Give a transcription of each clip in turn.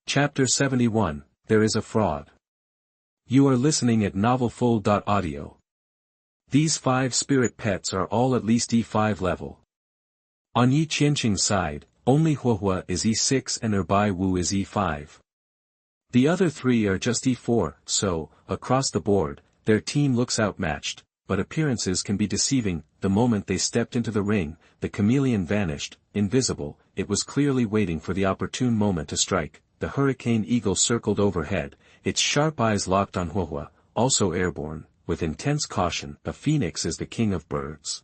Chapter 71, There is a Fraud. You are listening at novelfull.audio. These 5 spirit pets are all at least E5 level. On Ye Qianxing's side, only Huohua is E6 and Erbai Wu is E5. The other 3 are just E4, so, across the board, their team looks outmatched, but appearances can be deceiving. The moment they stepped into the ring, the chameleon vanished, invisible. It was clearly waiting for the opportune moment to strike. The hurricane eagle circled overhead, its sharp eyes locked on Huohua, also airborne, with intense caution. A phoenix is the king of birds.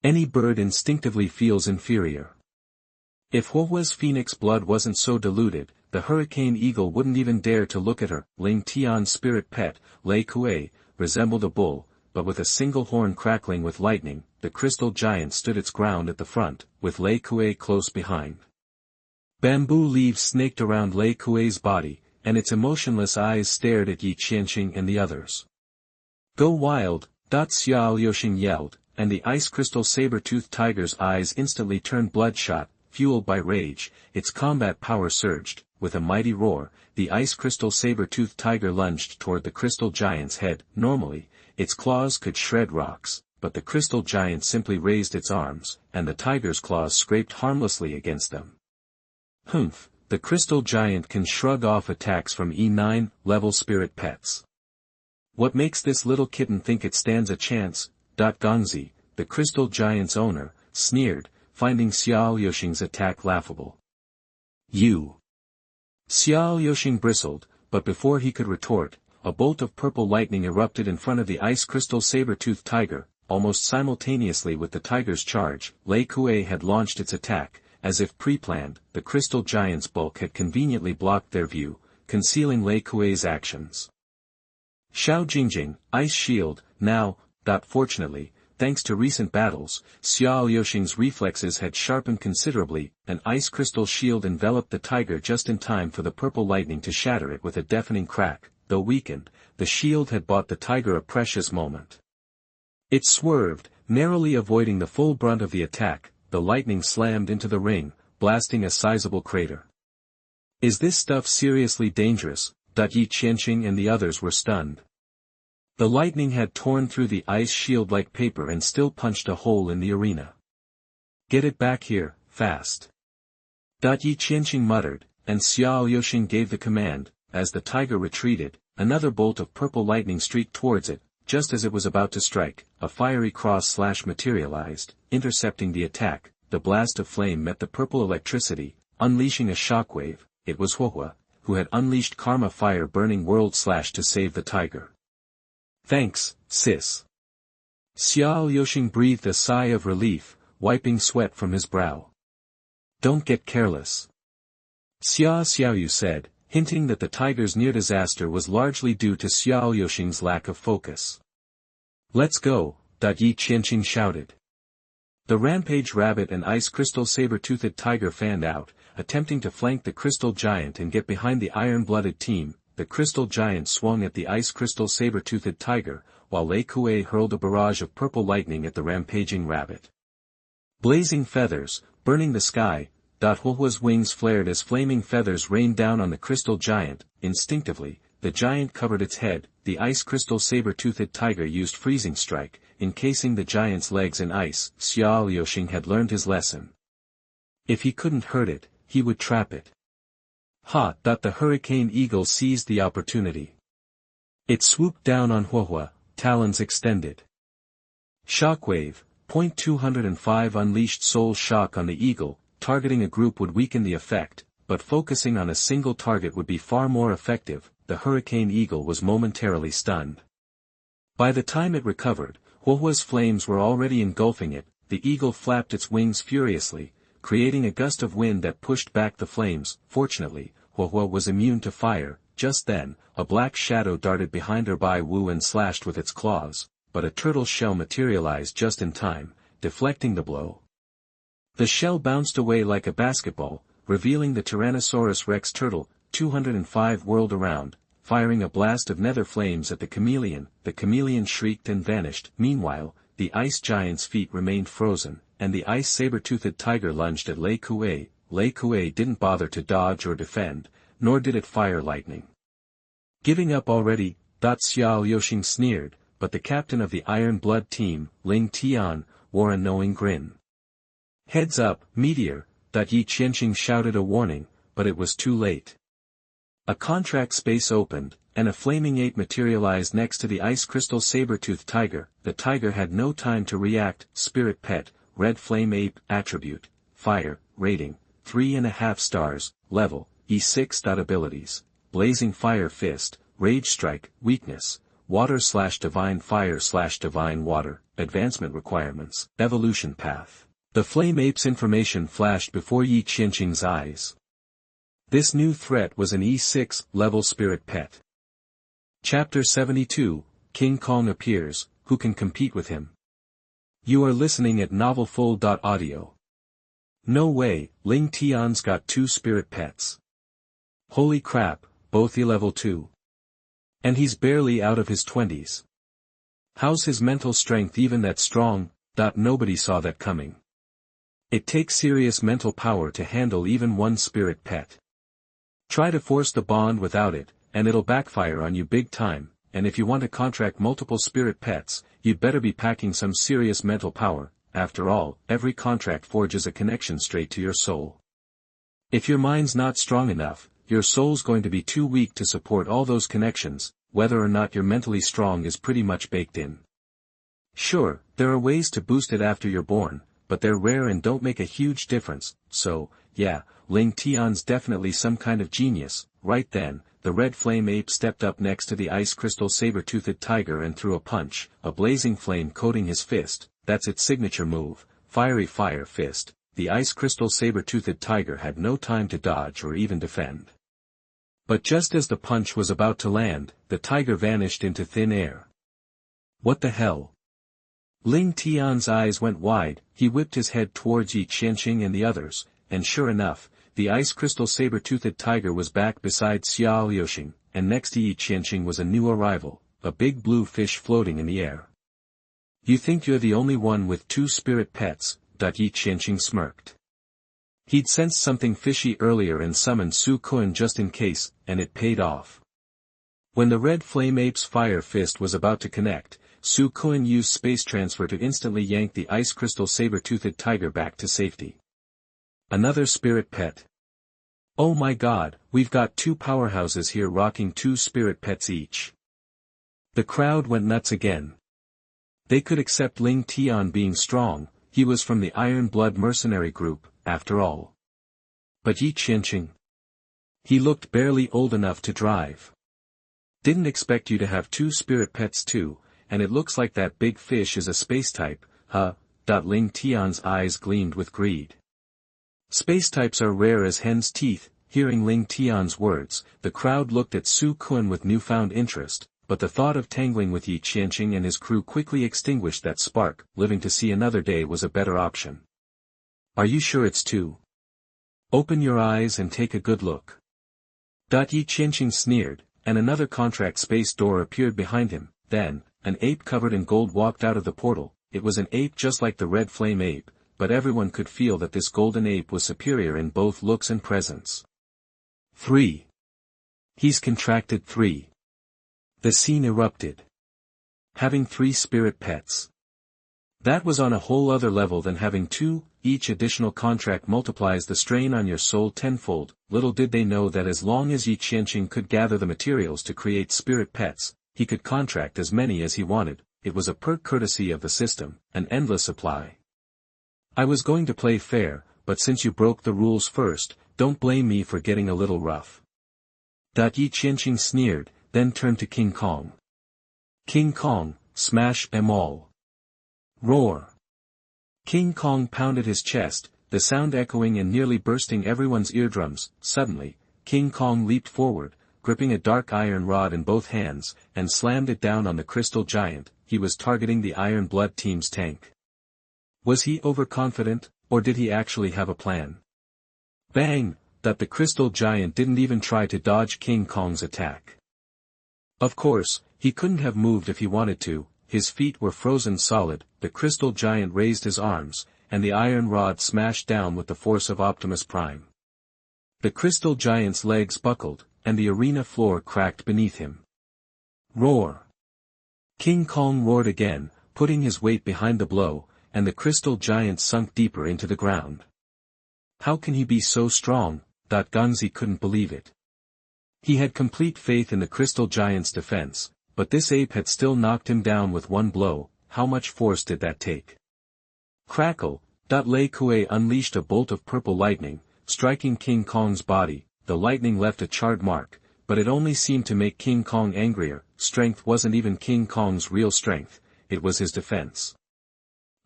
Any bird instinctively feels inferior. If Huohua's phoenix blood wasn't so diluted, the hurricane eagle wouldn't even dare to look at her. Ling Tian's spirit pet, Lei Kuei, resembled a bull, but with a single horn crackling with lightning. The crystal giant stood its ground at the front, with Lei Kuei close behind. Bamboo leaves snaked around Lei Kuei's body, and its emotionless eyes stared at Ye Qianxing and the others. "Go wild!" Xiaoyoxing yelled, and the ice crystal saber-toothed tiger's eyes instantly turned bloodshot. Fueled by rage, its combat power surged. With a mighty roar, the ice crystal saber-toothed tiger lunged toward the crystal giant's head. Normally, its claws could shred rocks, but the crystal giant simply raised its arms, and the tiger's claws scraped harmlessly against them. Humph, the crystal giant can shrug off attacks from E9 level spirit pets. What makes this little kitten think it stands a chance? Gongzi, the crystal giant's owner, sneered, finding Xiaoyoxing's attack laughable. You! Xiaoyoxing bristled, but before he could retort, a bolt of purple lightning erupted in front of the ice crystal saber-toothed tiger. Almost simultaneously with the tiger's charge, Lei Kuei had launched its attack. As if pre-planned, the crystal giant's bulk had conveniently blocked their view, concealing Lei Kuei's actions. Xiao Jingjing, ice shield, now. Fortunately, thanks to recent battles, Xiaoyoxing's reflexes had sharpened considerably. An ice crystal shield enveloped the tiger just in time for the purple lightning to shatter it with a deafening crack. Though weakened, the shield had bought the tiger a precious moment. It swerved, narrowly avoiding the full brunt of the attack. The lightning slammed into the ring, blasting a sizable crater. Is this stuff seriously dangerous? Ye Qianxing and the others were stunned. The lightning had torn through the ice shield like paper and still punched a hole in the arena. Get it back here, fast. Ye Qianxing muttered, and Xiaoyoxing gave the command. As the tiger retreated, another bolt of purple lightning streaked towards it. Just as it was about to strike, a fiery cross-slash materialized, intercepting the attack. The blast of flame met the purple electricity, unleashing a shockwave. It was Huohua, who had unleashed Karma Fire Burning World Slash to save the tiger. Thanks, sis. Xiaoyoxing breathed a sigh of relief, wiping sweat from his brow. Don't get careless. Xiaoyu said, hinting that the tiger's near disaster was largely due to Xiaoyoxing's lack of focus. Let's go, Ye Qianxing shouted. The rampage rabbit and ice crystal saber-toothed tiger fanned out, attempting to flank the crystal giant and get behind the iron-blooded team. The crystal giant swung at the ice crystal saber-toothed tiger, while Lei Kuei hurled a barrage of purple lightning at the rampaging rabbit. Blazing feathers, burning the sky. Huohua's wings flared as flaming feathers rained down on the crystal giant. Instinctively, the giant covered its head. The ice crystal saber-toothed tiger used freezing strike, encasing the giant's legs in ice. Xiaoyoxing had learned his lesson. If he couldn't hurt it, he would trap it. The hurricane eagle seized the opportunity. It swooped down on Huohua, talons extended. Shockwave, .205 unleashed soul shock on the eagle. Targeting a group would weaken the effect, but focusing on a single target would be far more effective. The hurricane eagle was momentarily stunned. By the time it recovered, Huohua's flames were already engulfing it. The eagle flapped its wings furiously, creating a gust of wind that pushed back the flames. Fortunately, Huohua was immune to fire. Just then, a black shadow darted behind Erbai Wu and slashed with its claws, but a turtle shell materialized just in time, deflecting the blow. The shell bounced away like a basketball, revealing the Tyrannosaurus Rex turtle. 205 whirled around, firing a blast of nether flames at the chameleon. The chameleon shrieked and vanished. Meanwhile, the ice giant's feet remained frozen, and the ice saber-toothed tiger lunged at Lei Kuei. Lei Kuei didn't bother to dodge or defend. nor did it fire lightning. Giving up already, Xiaoyoxing sneered, but the captain of the Iron Blood team, Ling Tian, wore a knowing grin. Heads up, Meteor, Ye Qianxing shouted a warning, but it was too late. A contract space opened, and a flaming ape materialized next to the ice crystal saber-toothed tiger. The tiger had no time to react. Spirit pet, red flame ape, attribute, fire, rating, 3.5 stars, level, E6. Abilities, blazing fire fist, rage strike, weakness, water/divine fire/divine water, advancement requirements, evolution path. The flame ape's information flashed before Ye Qianxing's eyes. This new threat was an E6 level spirit pet. Chapter 72, King Kong appears, who can compete with him? You are listening at novelfull.audio. No way, Ling Tian's got 2 spirit pets. Holy crap, both level 2. And he's barely out of his 20s. How's his mental strength even that strong? Nobody saw that coming. It takes serious mental power to handle even one spirit pet. Try to force the bond without it, and it'll backfire on you big time, and if you want to contract multiple spirit pets, you'd better be packing some serious mental power. After all, every contract forges a connection straight to your soul. If your mind's not strong enough, your soul's going to be too weak to support all those connections. Whether or not you're mentally strong is pretty much baked in. Sure, there are ways to boost it after you're born, but they're rare and don't make a huge difference, so, yeah, Ling Tian's definitely some kind of genius. Right then, the red flame ape stepped up next to the ice crystal saber-toothed tiger and threw a punch, a blazing flame coating his fist. That's its signature move, fiery fire fist. The ice crystal saber-toothed tiger had no time to dodge or even defend. But just as the punch was about to land, the tiger vanished into thin air. What the hell? Ling Tian's eyes went wide. He whipped his head towards Ye Qianxing and the others, and sure enough, the ice crystal saber-toothed tiger was back beside Xiaoyoxing, and next to Ye Qianxing was a new arrival, a big blue fish floating in the air. You think you're the only one with 2 spirit pets? Ye Qianxing smirked. He'd sensed something fishy earlier and summoned Su Kun just in case, and it paid off. When the red flame ape's fire fist was about to connect, Su Kun used space transfer to instantly yank the ice crystal saber-toothed tiger back to safety. Another spirit pet. Oh my god, we've got 2 powerhouses here rocking 2 spirit pets each. The crowd went nuts again. They could accept Ling Tian being strong, he was from the Iron Blood mercenary group, after all. But Ye Qianxing? He looked barely old enough to drive. Didn't expect you to have 2 spirit pets too, and it looks like that big fish is a space type, huh? Ling Tian's eyes gleamed with greed. Space types are rare as hen's teeth. Hearing Ling Tian's words, the crowd looked at Su Kun with newfound interest, but the thought of tangling with Ye Qianxing and his crew quickly extinguished that spark. Living to see another day was a better option. Are you sure it's 2? Open your eyes and take a good look. Ye Qianxing sneered, and another contract space door appeared behind him. Then, an ape covered in gold walked out of the portal. It was an ape just like the red flame ape, but everyone could feel that this golden ape was superior in both looks and presence. 3. He's contracted 3. The scene erupted. Having 3 spirit pets. That was on a whole other level than having 2. Each additional contract multiplies the strain on your soul tenfold. Little did they know that as long as Ye Qianxing could gather the materials to create spirit pets, he could contract as many as he wanted. It was a perk courtesy of the system, an endless supply. I was going to play fair, but since you broke the rules first, don't blame me for getting a little rough. Ye Qianxing sneered, then turned to King Kong. King Kong, smash them all. Roar. King Kong pounded his chest, the sound echoing and nearly bursting everyone's eardrums. Suddenly, King Kong leaped forward, gripping a dark iron rod in both hands, and slammed it down on the crystal giant. He was targeting the Iron Blood team's tank. Was he overconfident, or did he actually have a plan? Bang! The crystal giant didn't even try to dodge King Kong's attack. Of course, he couldn't have moved if he wanted to. His feet were frozen solid. The crystal giant raised his arms, and the iron rod smashed down with the force of Optimus Prime. The crystal giant's legs buckled, and the arena floor cracked beneath him. Roar! King Kong roared again, putting his weight behind the blow, and the crystal giant sunk deeper into the ground. How can he be so strong? Gangzi couldn't believe it. He had complete faith in the crystal giant's defense, but this ape had still knocked him down with one blow. How much force did that take? Crackle! Lei Kuei unleashed a bolt of purple lightning, striking King Kong's body. The lightning left a charred mark, but it only seemed to make King Kong angrier. Strength wasn't even King Kong's real strength, it was his defense.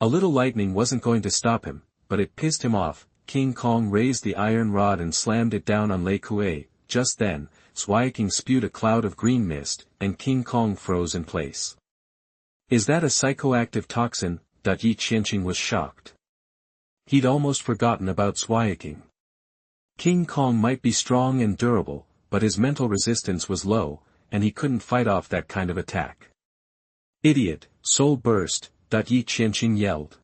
A little lightning wasn't going to stop him, but it pissed him off. King Kong raised the iron rod and slammed it down on Lei Kuei. Just then, King spewed a cloud of green mist, and King Kong froze in place. Is that a psychoactive toxin? Ye Qianxing was shocked. He'd almost forgotten about King. King Kong might be strong and durable, but his mental resistance was low, and he couldn't fight off that kind of attack. Idiot, Soul Burst! Ye Qianxing yelled.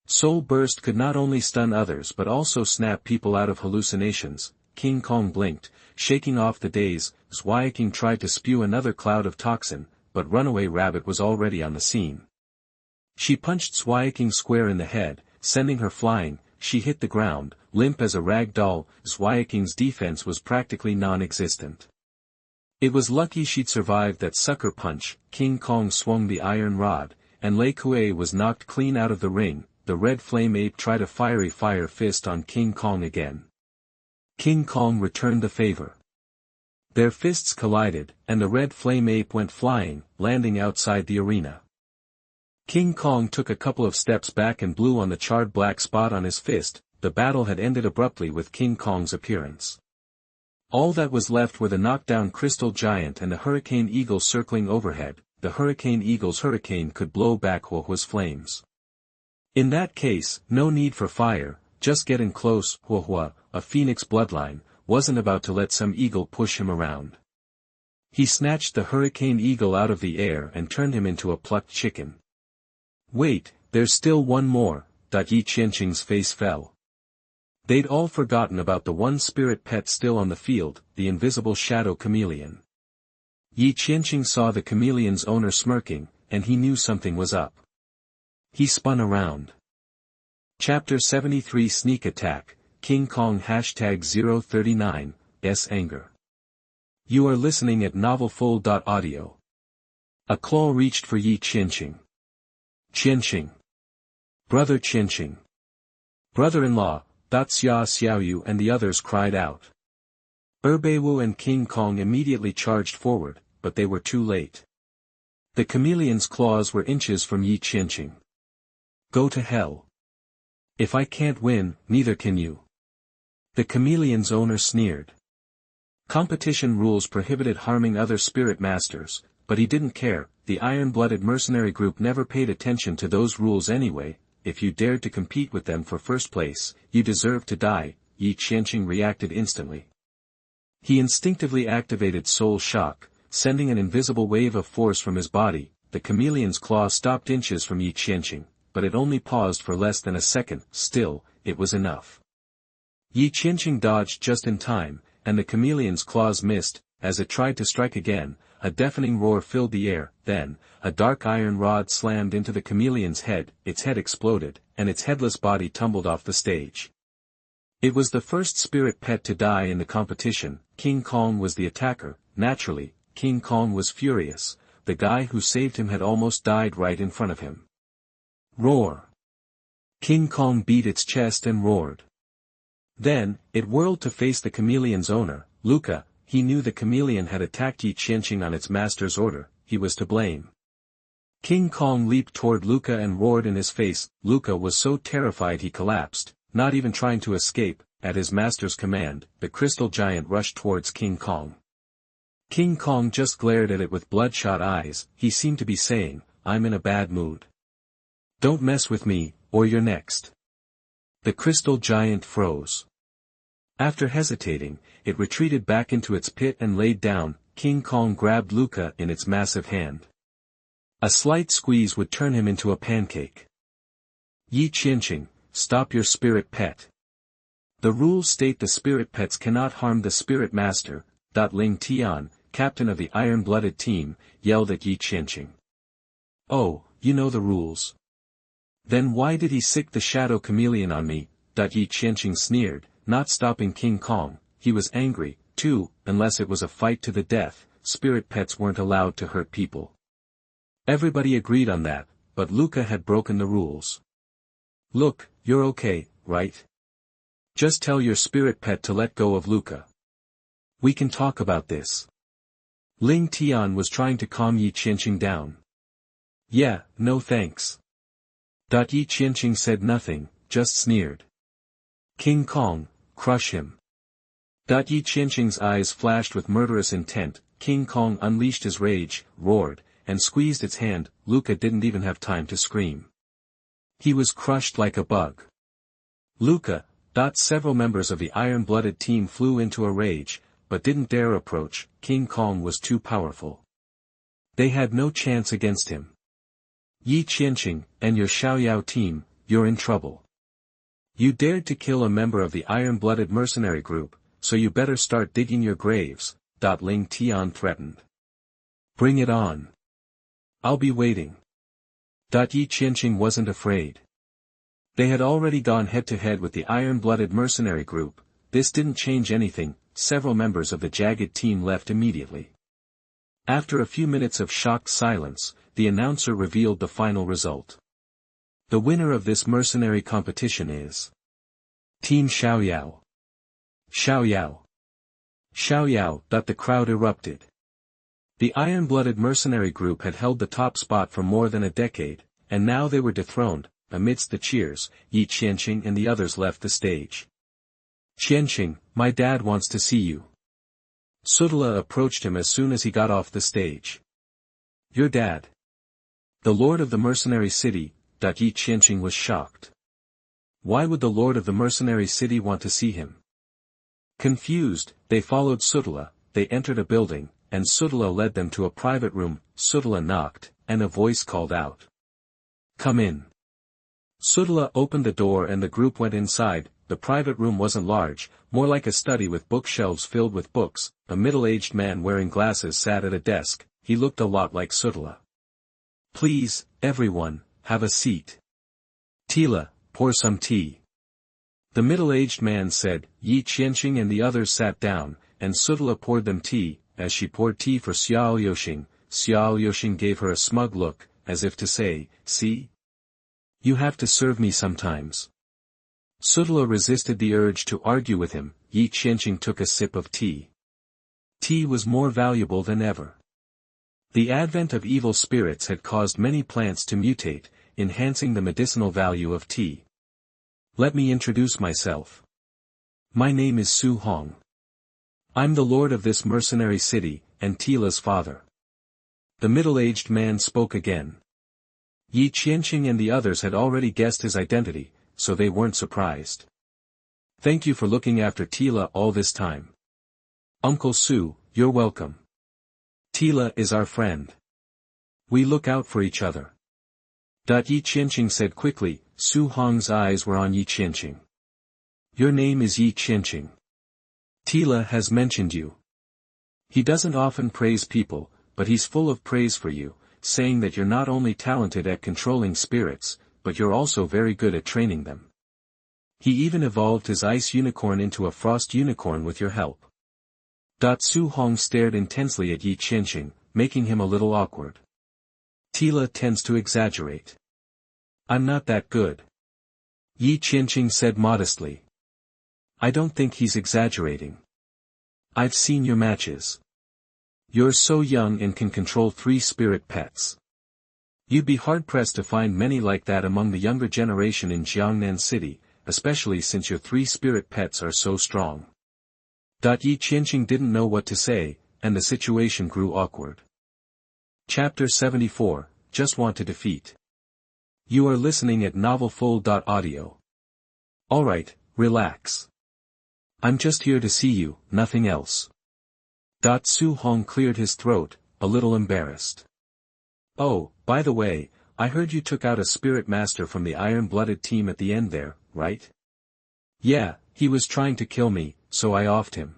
Soul Burst could not only stun others but also snap people out of hallucinations. King Kong blinked, shaking off the daze. King tried to spew another cloud of toxin, but Runaway Rabbit was already on the scene. She punched King square in the head, sending her flying. She hit the ground, limp as a rag doll. King's defense was practically non-existent. It was lucky she'd survived that sucker punch. King Kong swung the iron rod, and Lei Kuei was knocked clean out of the ring. The red flame ape tried a fiery fire fist on King Kong again. King Kong returned the favor. Their fists collided, and the red flame ape went flying, landing outside the arena. King Kong took a couple of steps back and blew on the charred black spot on his fist. The battle had ended abruptly with King Kong's appearance. All that was left were the knockdown crystal giant and the hurricane eagle circling overhead. The hurricane eagle's hurricane could blow back Huohua's flames. In that case, no need for fire, just get in close. Huohua, a phoenix bloodline, wasn't about to let some eagle push him around. He snatched the hurricane eagle out of the air and turned him into a plucked chicken. Wait, there's still one more. Ye Qianxing's face fell. They'd all forgotten about the one spirit pet still on the field, the invisible shadow chameleon. Ye Qianxing saw the chameleon's owner smirking, and he knew something was up. He spun around. Chapter 73 Sneak Attack, King Kong #039, Anger. You are listening at novelfull.audio. A claw reached for Ye Qianxing. Qianxing. Brother Qianxing. Brother-in-law, Xia Xiaoyu and the others cried out. Wu and King Kong immediately charged forward, but they were too late. The chameleon's claws were inches from Ye Qianxing. Go to hell. If I can't win, neither can you. The chameleon's owner sneered. Competition rules prohibited harming other spirit masters, but he didn't care. The iron-blooded mercenary group never paid attention to those rules anyway. If you dared to compete with them for first place, you deserved to die. Ye Qianxing reacted instantly. He instinctively activated Soul Shock, sending an invisible wave of force from his body. The chameleon's claw stopped inches from Ye Qianxing, but it only paused for less than a second. Still, it was enough. Ye Qianxing dodged just in time, and the chameleon's claws missed. As it tried to strike again, a deafening roar filled the air. Then, a dark iron rod slammed into the chameleon's head. Its head exploded, and its headless body tumbled off the stage. It was the first spirit pet to die in the competition. King Kong was the attacker. Naturally, King Kong was furious. The guy who saved him had almost died right in front of him. Roar! King Kong beat its chest and roared. Then, it whirled to face the chameleon's owner, Luca. He knew the chameleon had attacked Ye Qianxing on its master's order. He was to blame. King Kong leaped toward Luca and roared in his face. Luca was so terrified he collapsed, not even trying to escape. At his master's command, the crystal giant rushed towards King Kong. King Kong just glared at it with bloodshot eyes. He seemed to be saying, I'm in a bad mood. Don't mess with me, or you're next. The crystal giant froze. After hesitating, it retreated back into its pit and laid down. King Kong grabbed Luca in its massive hand. A slight squeeze would turn him into a pancake. Ye Qianxing, stop your spirit pet. The rules state the spirit pets cannot harm the spirit master. Ling Tian, captain of the iron-blooded team, yelled at Ye Qianxing. Oh, you know the rules. Then why did he sick the shadow chameleon on me? Ye Qianxing sneered, not stopping King Kong. He was angry, too. Unless it was a fight to the death, spirit pets weren't allowed to hurt people. Everybody agreed on that, but Luca had broken the rules. Look, you're okay, right? Just tell your spirit pet to let go of Luca. We can talk about this. Ling Tian was trying to calm Ye Qianxing down. Yeah, no thanks. Ye Qianxing said nothing, just sneered. King Kong, crush him. Ye Qianxing's eyes flashed with murderous intent. King Kong unleashed his rage, roared, and squeezed its hand. Luca didn't even have time to scream. He was crushed like a bug. Luca. Several members of the iron-blooded team flew into a rage, but didn't dare approach. King Kong was too powerful. They had no chance against him. Ye Qianxing, and your Xiaoyao team, you're in trouble. You dared to kill a member of the iron-blooded mercenary group, so you better start digging your graves. Ling Tian threatened. Bring it on. I'll be waiting. Ye Qianxing wasn't afraid. They had already gone head-to-head with the iron-blooded mercenary group. This didn't change anything. Several members of the jagged team left immediately. After a few minutes of shocked silence, the announcer revealed the final result. The winner of this mercenary competition is Team Xiaoyao. Xiaoyao. Xiaoyao. The crowd erupted. The iron-blooded mercenary group had held the top spot for more than a decade, and now they were dethroned. Amidst the cheers, Ye Qianxing and the others left the stage. Qianxing, my dad wants to see you. Sudala approached him as soon as he got off the stage. Your dad? The lord of the mercenary city. Ye Qianxing was shocked. Why would the lord of the mercenary city want to see him? Confused, they followed Sudala. They entered a building, and Sudala led them to a private room. Sudala knocked, and a voice called out. Come in. Sudala opened the door and the group went inside. The private room wasn't large, more like a study with bookshelves filled with books. A middle-aged man wearing glasses sat at a desk. He looked a lot like Sudala. Please, everyone, have a seat. Tila, pour some tea. The middle-aged man said. Ye Qianxing and the others sat down, and Sudala poured them tea. As she poured tea for Xiaoyao, Xiaoyao gave her a smug look, as if to say, see? You have to serve me sometimes. Sudala resisted the urge to argue with him. Ye Qianxing took a sip of tea. Tea was more valuable than ever. The advent of evil spirits had caused many plants to mutate, enhancing the medicinal value of tea. Let me introduce myself. My name is Su Hong. I'm the lord of this mercenary city, and Tila's father. The middle-aged man spoke again. Ye Qianxing and the others had already guessed his identity, so they weren't surprised. Thank you for looking after Tila all this time. Uncle Su, you're welcome. Tila is our friend. We look out for each other. Ye Qianxing said quickly. Su Hong's eyes were on Ye Qianxing. Your name is Ye Qianxing. Tila has mentioned you. He doesn't often praise people, but he's full of praise for you, saying that you're not only talented at controlling spirits, but you're also very good at training them. He even evolved his ice unicorn into a frost unicorn with your help. Su Hong stared intensely at Ye Qianxing, making him a little awkward. Tila tends to exaggerate. I'm not that good. Ye Qianxing said modestly. I don't think he's exaggerating. I've seen your matches. You're so young and can control 3 spirit pets. You'd be hard-pressed to find many like that among the younger generation in Jiangnan City, especially since your 3 spirit pets are so strong. Ye Qianxing didn't know what to say, and the situation grew awkward. Chapter 74, Just Want to Defeat. You are listening at novelfull.audio. Alright, relax. I'm just here to see you, nothing else. Su Hong cleared his throat, a little embarrassed. Oh, by the way, I heard you took out a spirit master from the iron-blooded team at the end there, right? Yeah, He was trying to kill me, so I offed him.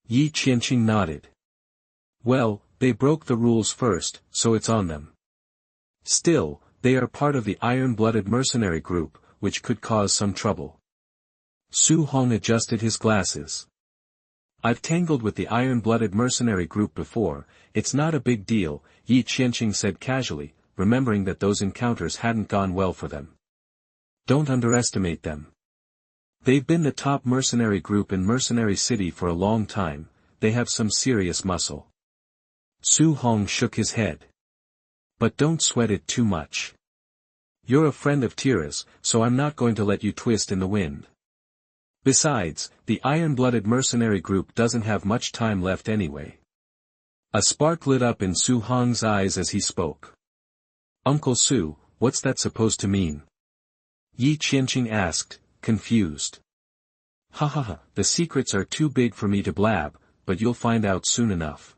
Ye Qianxing nodded. Well, they broke the rules first, so it's on them. Still, they are part of the iron-blooded mercenary group, which could cause some trouble. Su Hong adjusted his glasses. I've tangled with the iron-blooded mercenary group before, it's not a big deal, Ye Qianxing said casually, remembering that those encounters hadn't gone well for them. Don't underestimate them. They've been the top mercenary group in Mercenary City for a long time, they have some serious muscle. Su Hong shook his head. But don't sweat it too much. You're a friend of Tira's, so I'm not going to let you twist in the wind. Besides, the iron-blooded mercenary group doesn't have much time left anyway. A spark lit up in Su Hong's eyes as he spoke. Uncle Su, what's that supposed to mean? Ye Qianxing asked, confused. Ha ha ha, the secrets are too big for me to blab, but you'll find out soon enough.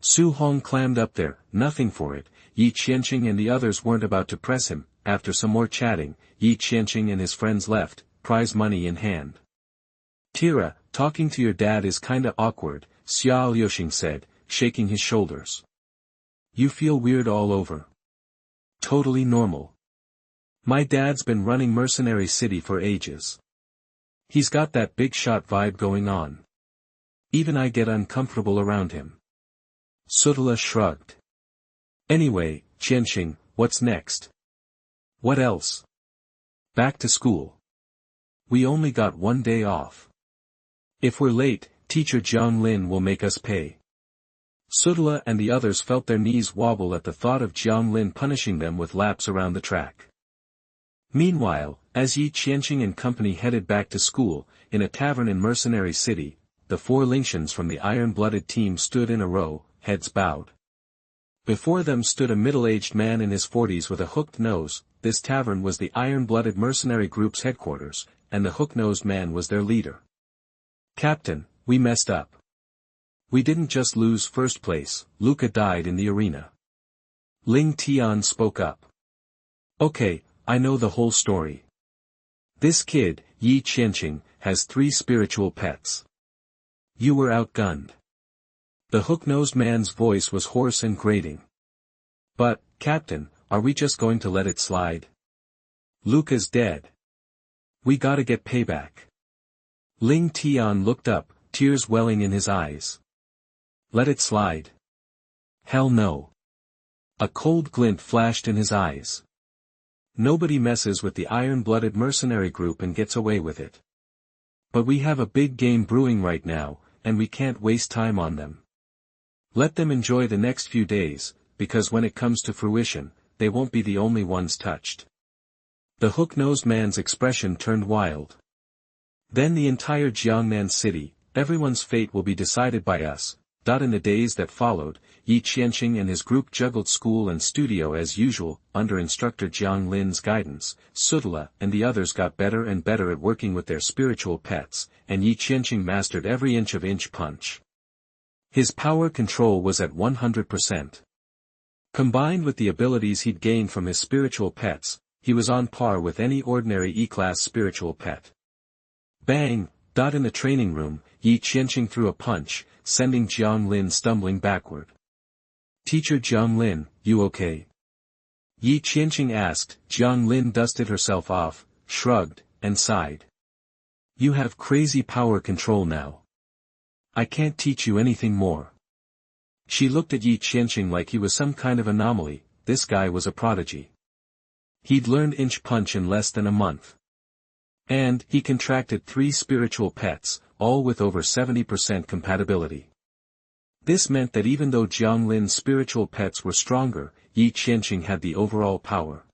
Su Hong clammed up there, nothing for it. Ye Qianxing and the others weren't about to press him. After some more chatting, Ye Qianxing and his friends left, prize money in hand. Tira, talking to your dad is kinda awkward, Xia Liuxing said, shaking his shoulders. You feel weird all over. Totally normal. My dad's been running Mercenary City for ages. He's got that big shot vibe going on. Even I get uncomfortable around him. Sutala shrugged. Anyway, Qianxing, what's next? What else? Back to school. We only got 1 day off. If we're late, teacher Jiang Lin will make us pay. Sutala and the others felt their knees wobble at the thought of Jiang Lin punishing them with laps around the track. Meanwhile, as Ye Qianxing and company headed back to school, in a tavern in Mercenary City, the 4 Lingxians from the iron-blooded team stood in a row, heads bowed. Before them stood a middle-aged man in his 40s with a hooked nose. This tavern was the iron-blooded mercenary group's headquarters, and the hook-nosed man was their leader. Captain, we messed up. We didn't just lose first place, Luca died in the arena. Ling Tian spoke up. Okay, I know the whole story. This kid, Ye Qianxing, has 3 spiritual pets. You were outgunned. The hook-nosed man's voice was hoarse and grating. But, Captain, are we just going to let it slide? Luca's dead. We gotta get payback. Ling Tian looked up, tears welling in his eyes. Let it slide. Hell no. A cold glint flashed in his eyes. Nobody messes with the iron-blooded mercenary group and gets away with it. But we have a big game brewing right now, and we can't waste time on them. Let them enjoy the next few days, because when it comes to fruition, they won't be the only ones touched. The hook-nosed man's expression turned wild. Then the entire Jiangnan city, everyone's fate will be decided by us. In the days that followed, Ye Qianxing and his group juggled school and studio as usual, under instructor Jiang Lin's guidance. Sutala and the others got better and better at working with their spiritual pets, and Ye Qianxing mastered every inch of inch punch. His power control was at 100%. Combined with the abilities he'd gained from his spiritual pets, he was on par with any ordinary E-class spiritual pet. Bang! In the training room, Ye Qianxing threw a punch, sending Jiang Lin stumbling backward. Teacher Jiang Lin, you okay? Ye Qianxing asked. Jiang Lin dusted herself off, shrugged, and sighed. You have crazy power control now. I can't teach you anything more. She looked at Ye Qianxing like he was some kind of anomaly. This guy was a prodigy. He'd learned inch punch in less than a month. And he contracted 3 spiritual pets, all with over 70% compatibility. This meant that even though Jiang Lin's spiritual pets were stronger, Ye Qianxing had the overall power.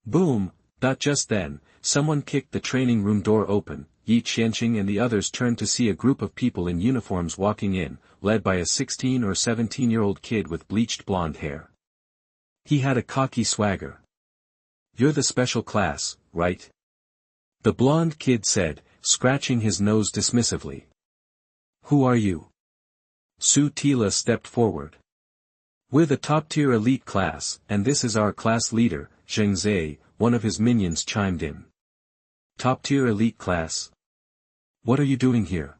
Boom! Just then, someone kicked the training room door open. Ye Qianxing and the others turned to see a group of people in uniforms walking in, led by a 16 or 17-year-old kid with bleached blonde hair. He had a cocky swagger. You're the special class, right? The blonde kid said, scratching his nose dismissively. Who are you? Su Tila stepped forward. We're the top-tier elite class, and this is our class leader, Zheng Zhe, one of his minions chimed in. Top-tier elite class? What are you doing here?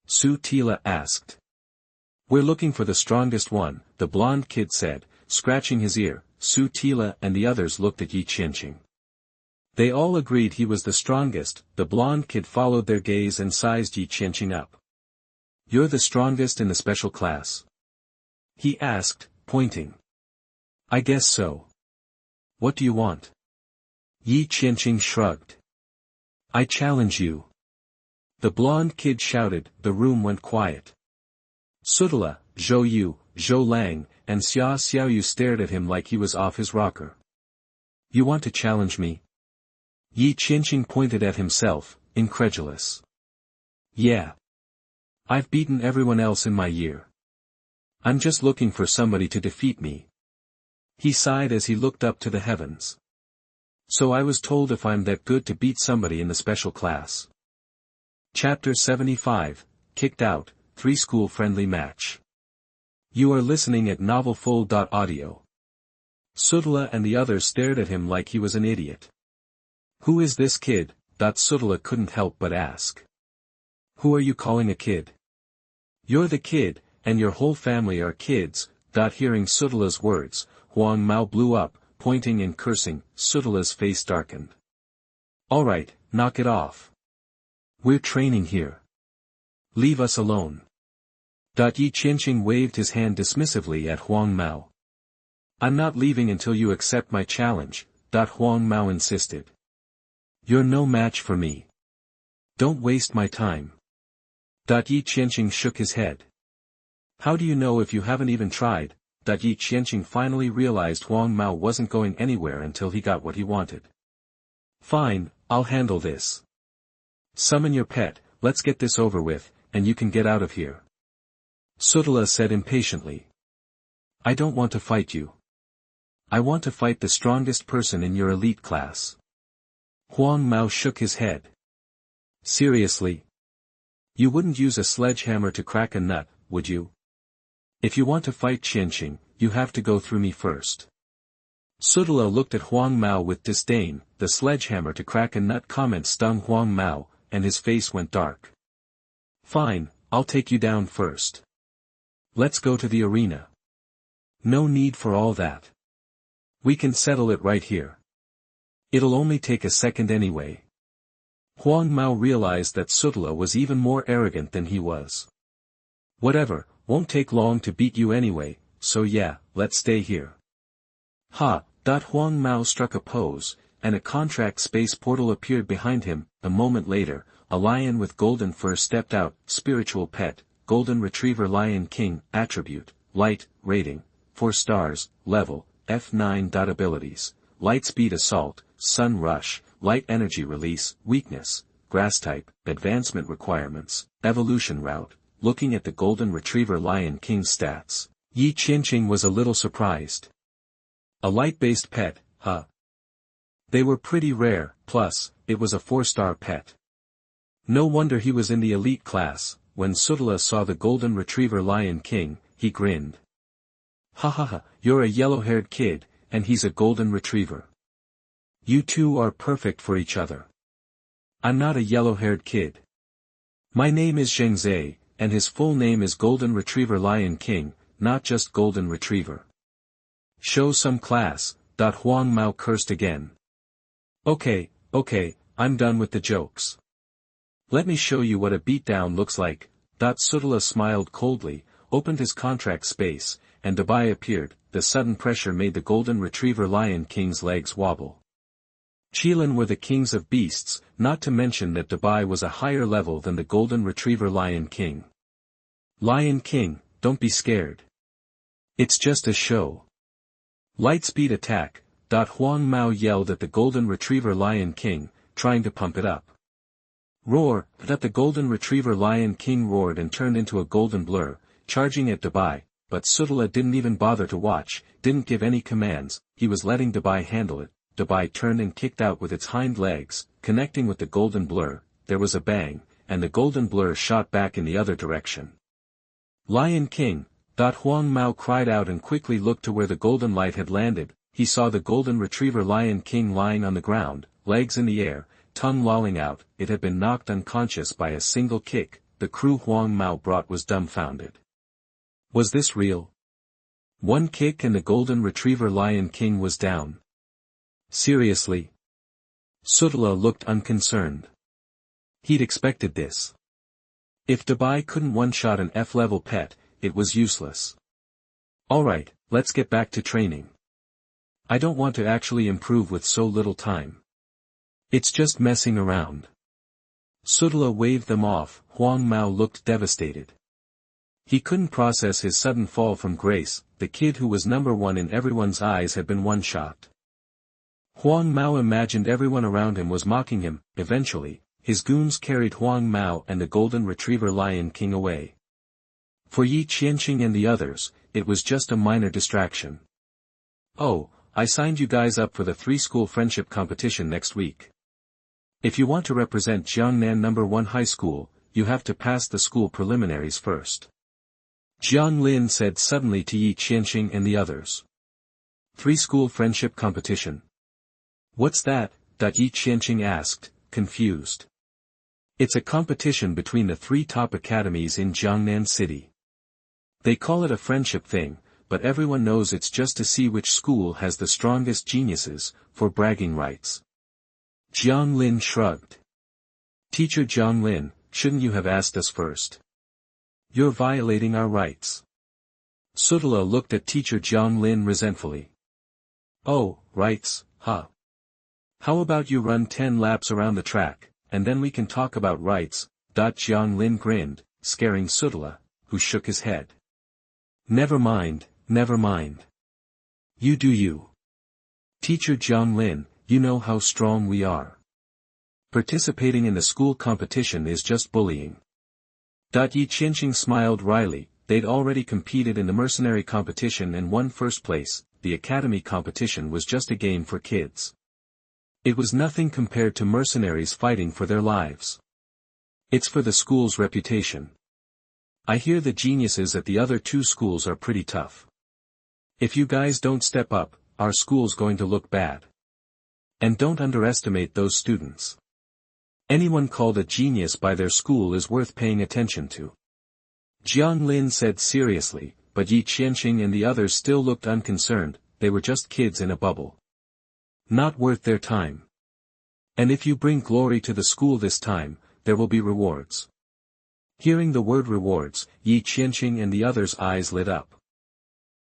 Su Tila asked. We're looking for the strongest one, the blonde kid said, scratching his ear. Su Tila and the others looked at Ye Qianxing. They all agreed he was the strongest. The blonde kid followed their gaze and sized Ye Qianxing up. You're the strongest in the special class? He asked, pointing. I guess so. What do you want? Ye Qianxing shrugged. I challenge you. The blonde kid shouted. The room went quiet. Sudala, Zhou Yu, Zhou Lang, and Xia Xiaoyu stared at him like he was off his rocker. You want to challenge me? Ye Qianxing pointed at himself, incredulous. Yeah. I've beaten everyone else in my year. I'm just looking for somebody to defeat me. He sighed as he looked up to the heavens. So I was told if I'm that good to beat somebody in the special class. Chapter 75, Kicked Out, 3 School-Friendly Match. You are listening at novelfull.audio. Sudala and the others stared at him like he was an idiot. Who is this kid? Sudala couldn't help but ask. Who are you calling a kid? You're the kid, and your whole family are kids. Hearing Sudala's words, Huang Mao blew up, pointing and cursing. Sudala's face darkened. Alright, knock it off. We're training here. Leave us alone. Ye Qianxing waved his hand dismissively at Huang Mao. I'm not leaving until you accept my challenge, Huang Mao insisted. You're no match for me. Don't waste my time. Ye Qianxing shook his head. How do you know if you haven't even tried? Ye Qianxing finally realized Huang Mao wasn't going anywhere until he got what he wanted. Fine, I'll handle this. Summon your pet, let's get this over with, and you can get out of here. Sudala said impatiently. I don't want to fight you. I want to fight the strongest person in your elite class. Huang Mao shook his head. Seriously? You wouldn't use a sledgehammer to crack a nut, would you? If you want to fight Qianxing, you have to go through me first. Sudala looked at Huang Mao with disdain. The sledgehammer to crack a nut comment stung Huang Mao, and his face went dark. Fine, I'll take you down first. Let's go to the arena. No need for all that. We can settle it right here. It'll only take a second anyway. Huang Mao realized that Sudala was even more arrogant than he was. Whatever, won't take long to beat you anyway, so yeah, let's stay here. Ha! Huang Mao struck a pose, and a contract space portal appeared behind him. A moment later, a lion with golden fur stepped out. Spiritual pet, Golden Retriever Lion King. Attribute, Light. Rating, 4 stars. Level, F9. Abilities, Light Speed Assault, Sun Rush, Light Energy Release. Weakness, Grass Type. Advancement Requirements, Evolution Route. Looking at the Golden Retriever Lion King's stats, Ye Qianxing was a little surprised. A light-based pet, huh? They were pretty rare, plus, it was a 4-star pet. No wonder he was in the elite class. When Sudala saw the Golden Retriever Lion King, he grinned. Ha ha ha, you're a yellow-haired kid, and he's a Golden Retriever. You two are perfect for each other. I'm not a yellow-haired kid. My name is Zheng Zhe, and his full name is Golden Retriever Lion King, not just Golden Retriever. Show some class. Huang Mao cursed again. Okay, I'm done with the jokes. Let me show you what a beatdown looks like. Sudala smiled coldly, opened his contract space, and Dubai appeared. The sudden pressure made the Golden Retriever Lion King's legs wobble. Qilin were the kings of beasts, not to mention that Dubai was a higher level than the Golden Retriever Lion King. Lion King, don't be scared. It's just a show. Lightspeed attack. Huang Mao yelled at the Golden Retriever Lion King, trying to pump it up. Roar. The Golden Retriever Lion King roared and turned into a golden blur, charging at Dubai, but Sudala didn't even bother to watch, didn't give any commands. He was letting Dubai handle it. Dubai turned and kicked out with its hind legs, connecting with the golden blur. There was a bang, and the golden blur shot back in the other direction. Lion King. Huang Mao cried out and quickly looked to where the golden light had landed. He saw the Golden Retriever Lion King lying on the ground, legs in the air, tongue lolling out, it had been knocked unconscious by a single kick. The crew Huang Mao brought was dumbfounded. Was this real? One kick and the golden retriever Lion King was down. Seriously? Sutala looked unconcerned. He'd expected this. If Dubai couldn't one-shot an F-level pet, it was useless. Alright, let's get back to training. I don't want to actually improve with so little time. It's just messing around. Sutala waved them off. Huang Mao looked devastated. He couldn't process his sudden fall from grace. The kid who was number one in everyone's eyes had been one-shot. Huang Mao imagined everyone around him was mocking him. Eventually, his goons carried Huang Mao and the golden retriever Lion King away. For Ye Qianxing and the others, it was just a minor distraction. Oh, I signed you guys up for the 3-school friendship competition next week. If you want to represent Jiangnan No. 1 High School, you have to pass the school preliminaries first. Jiang Lin said suddenly to Ye Qianxing and the others. 3-school friendship competition. What's that? Ye Qianxing asked, confused. It's a competition between the 3 top academies in Jiangnan City. They call it a friendship thing, but everyone knows it's just to see which school has the strongest geniuses, for bragging rights. Jiang Lin shrugged. Teacher Jiang Lin, shouldn't you have asked us first? You're violating our rights. Sutala looked at teacher Jiang Lin resentfully. Oh, rights, huh? How about you run 10 laps around the track, and then we can talk about rights. Jiang Lin grinned, scaring Sutala, who shook his head. Never mind, never mind. You do you. Teacher Jiang Lin, you know how strong we are. Participating in the school competition is just bullying. Ye Qianxing smiled wryly. They'd already competed in the mercenary competition and won first place. The academy competition was just a game for kids. It was nothing compared to mercenaries fighting for their lives. It's for the school's reputation. I hear the geniuses at the other 2 schools are pretty tough. If you guys don't step up, our school's going to look bad. And don't underestimate those students. Anyone called a genius by their school is worth paying attention to. Jiang Lin said seriously, but Ye Qianxing and the others still looked unconcerned. They were just kids in a bubble. Not worth their time. And if you bring glory to the school this time, there will be rewards. Hearing the word rewards, Ye Qianxing and the others' eyes lit up.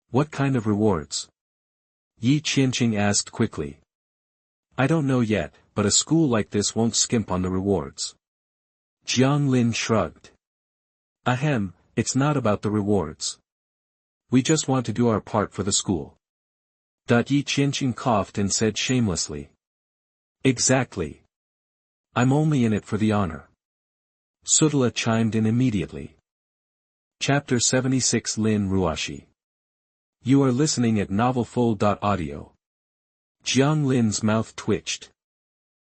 What kind of rewards? Ye Qianxing asked quickly. I don't know yet, but a school like this won't skimp on the rewards. Jiang Lin shrugged. Ahem, it's not about the rewards. We just want to do our part for the school. Ye Qianxing coughed and said shamelessly. Exactly. I'm only in it for the honor. Sutala chimed in immediately. Chapter 76 Lin Ruoxi. You are listening at novelfull.audio. Jiang Lin's mouth twitched.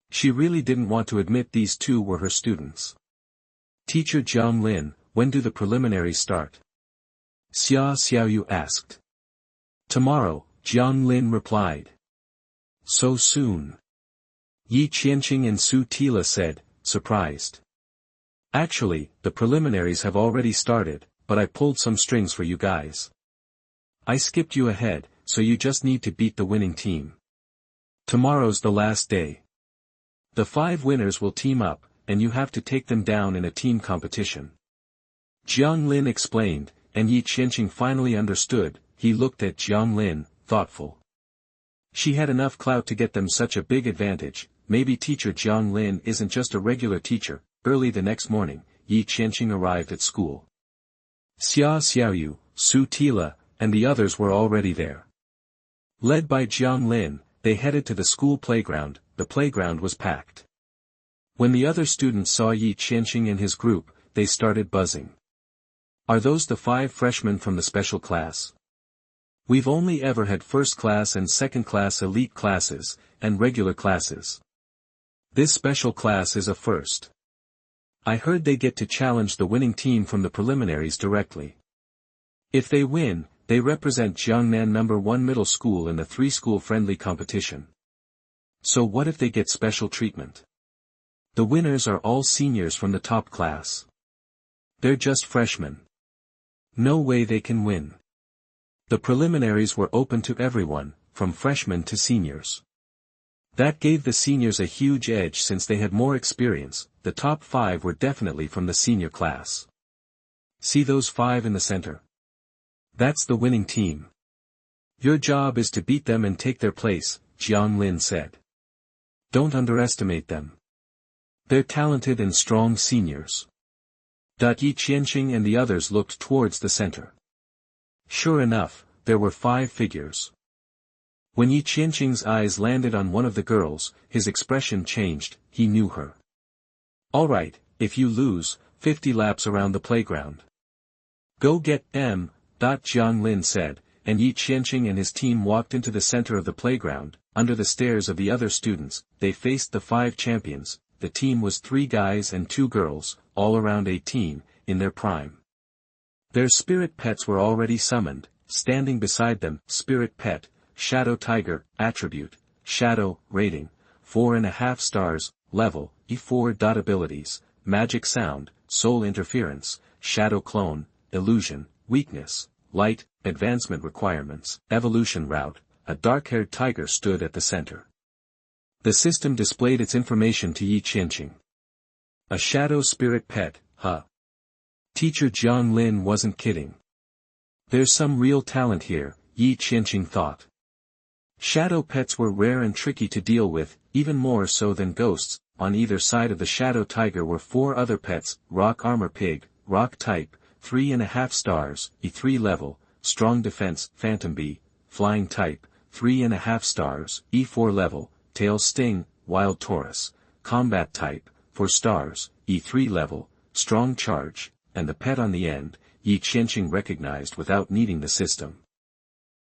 She really didn't want to admit these 2 were her students. Teacher Jiang Lin, when do the preliminaries start? Xia Xiaoyu asked. Tomorrow, Jiang Lin replied. So soon? Ye Qianxing and Su Tila said, surprised. Actually, the preliminaries have already started, but I pulled some strings for you guys. I skipped you ahead, so you just need to beat the winning team. Tomorrow's the last day. The 5 winners will team up, and you have to take them down in a team competition. Jiang Lin explained, and Ye Qianxing finally understood. He looked at Jiang Lin, thoughtful. She had enough clout to get them such a big advantage. Maybe teacher Jiang Lin isn't just a regular teacher. Early the next morning, Ye Qianxing arrived at school. Xia Xiaoyu, Su Tila, and the others were already there. Led by Jiang Lin, they headed to the school playground. The playground was packed. When the other students saw Ye Qianxing and his group, they started buzzing. Are those the 5 freshmen from the special class? We've only ever had first class and second class elite classes, and regular classes. This special class is a first. I heard they get to challenge the winning team from the preliminaries directly. If they win, they represent Jiangnan No. 1 Middle School in the 3-school friendly competition. So what if they get special treatment? The winners are all seniors from the top class. They're just freshmen. No way they can win. The preliminaries were open to everyone, from freshmen to seniors. That gave the seniors a huge edge since they had more experience. The top 5 were definitely from the senior class. See those 5 in the center? That's the winning team. Your job is to beat them and take their place, Jiang Lin said. Don't underestimate them. They're talented and strong seniors. Ye Qianxing and the others looked towards the center. Sure enough, there were 5 figures. When Ye Qianxing's eyes landed on one of the girls, his expression changed. He knew her. Alright, if you lose, 50 laps around the playground. Go get them, Jiang Lin said, and Ye Qianxing and his team walked into the center of the playground. Under the stares of the other students, they faced the 5 champions. The team was 3 guys and 2 girls, all around 18, in their prime. Their spirit pets were already summoned. Standing beside them, spirit pet, Shadow Tiger, attribute, Shadow, rating, 4.5 stars, level, E4. Abilities, Magic Sound, Soul Interference, Shadow Clone, Illusion, Weakness, Light, Advancement Requirements, Evolution Route. A dark-haired tiger stood at the center. The system displayed its information to Ye Qianxing. A shadow spirit pet, huh? Teacher Jiang Lin wasn't kidding. There's some real talent here, Ye Qianxing thought. Shadow pets were rare and tricky to deal with, even more so than ghosts. On either side of the shadow tiger were 4 other pets, rock armor pig, rock type, 3.5 stars, E3 level, strong defense, phantom bee, flying type, 3.5 stars, E4 level, tail sting, wild taurus, combat type, 4 stars, E3 level, strong charge, and the pet on the end, Ye Qianxing recognized without needing the system.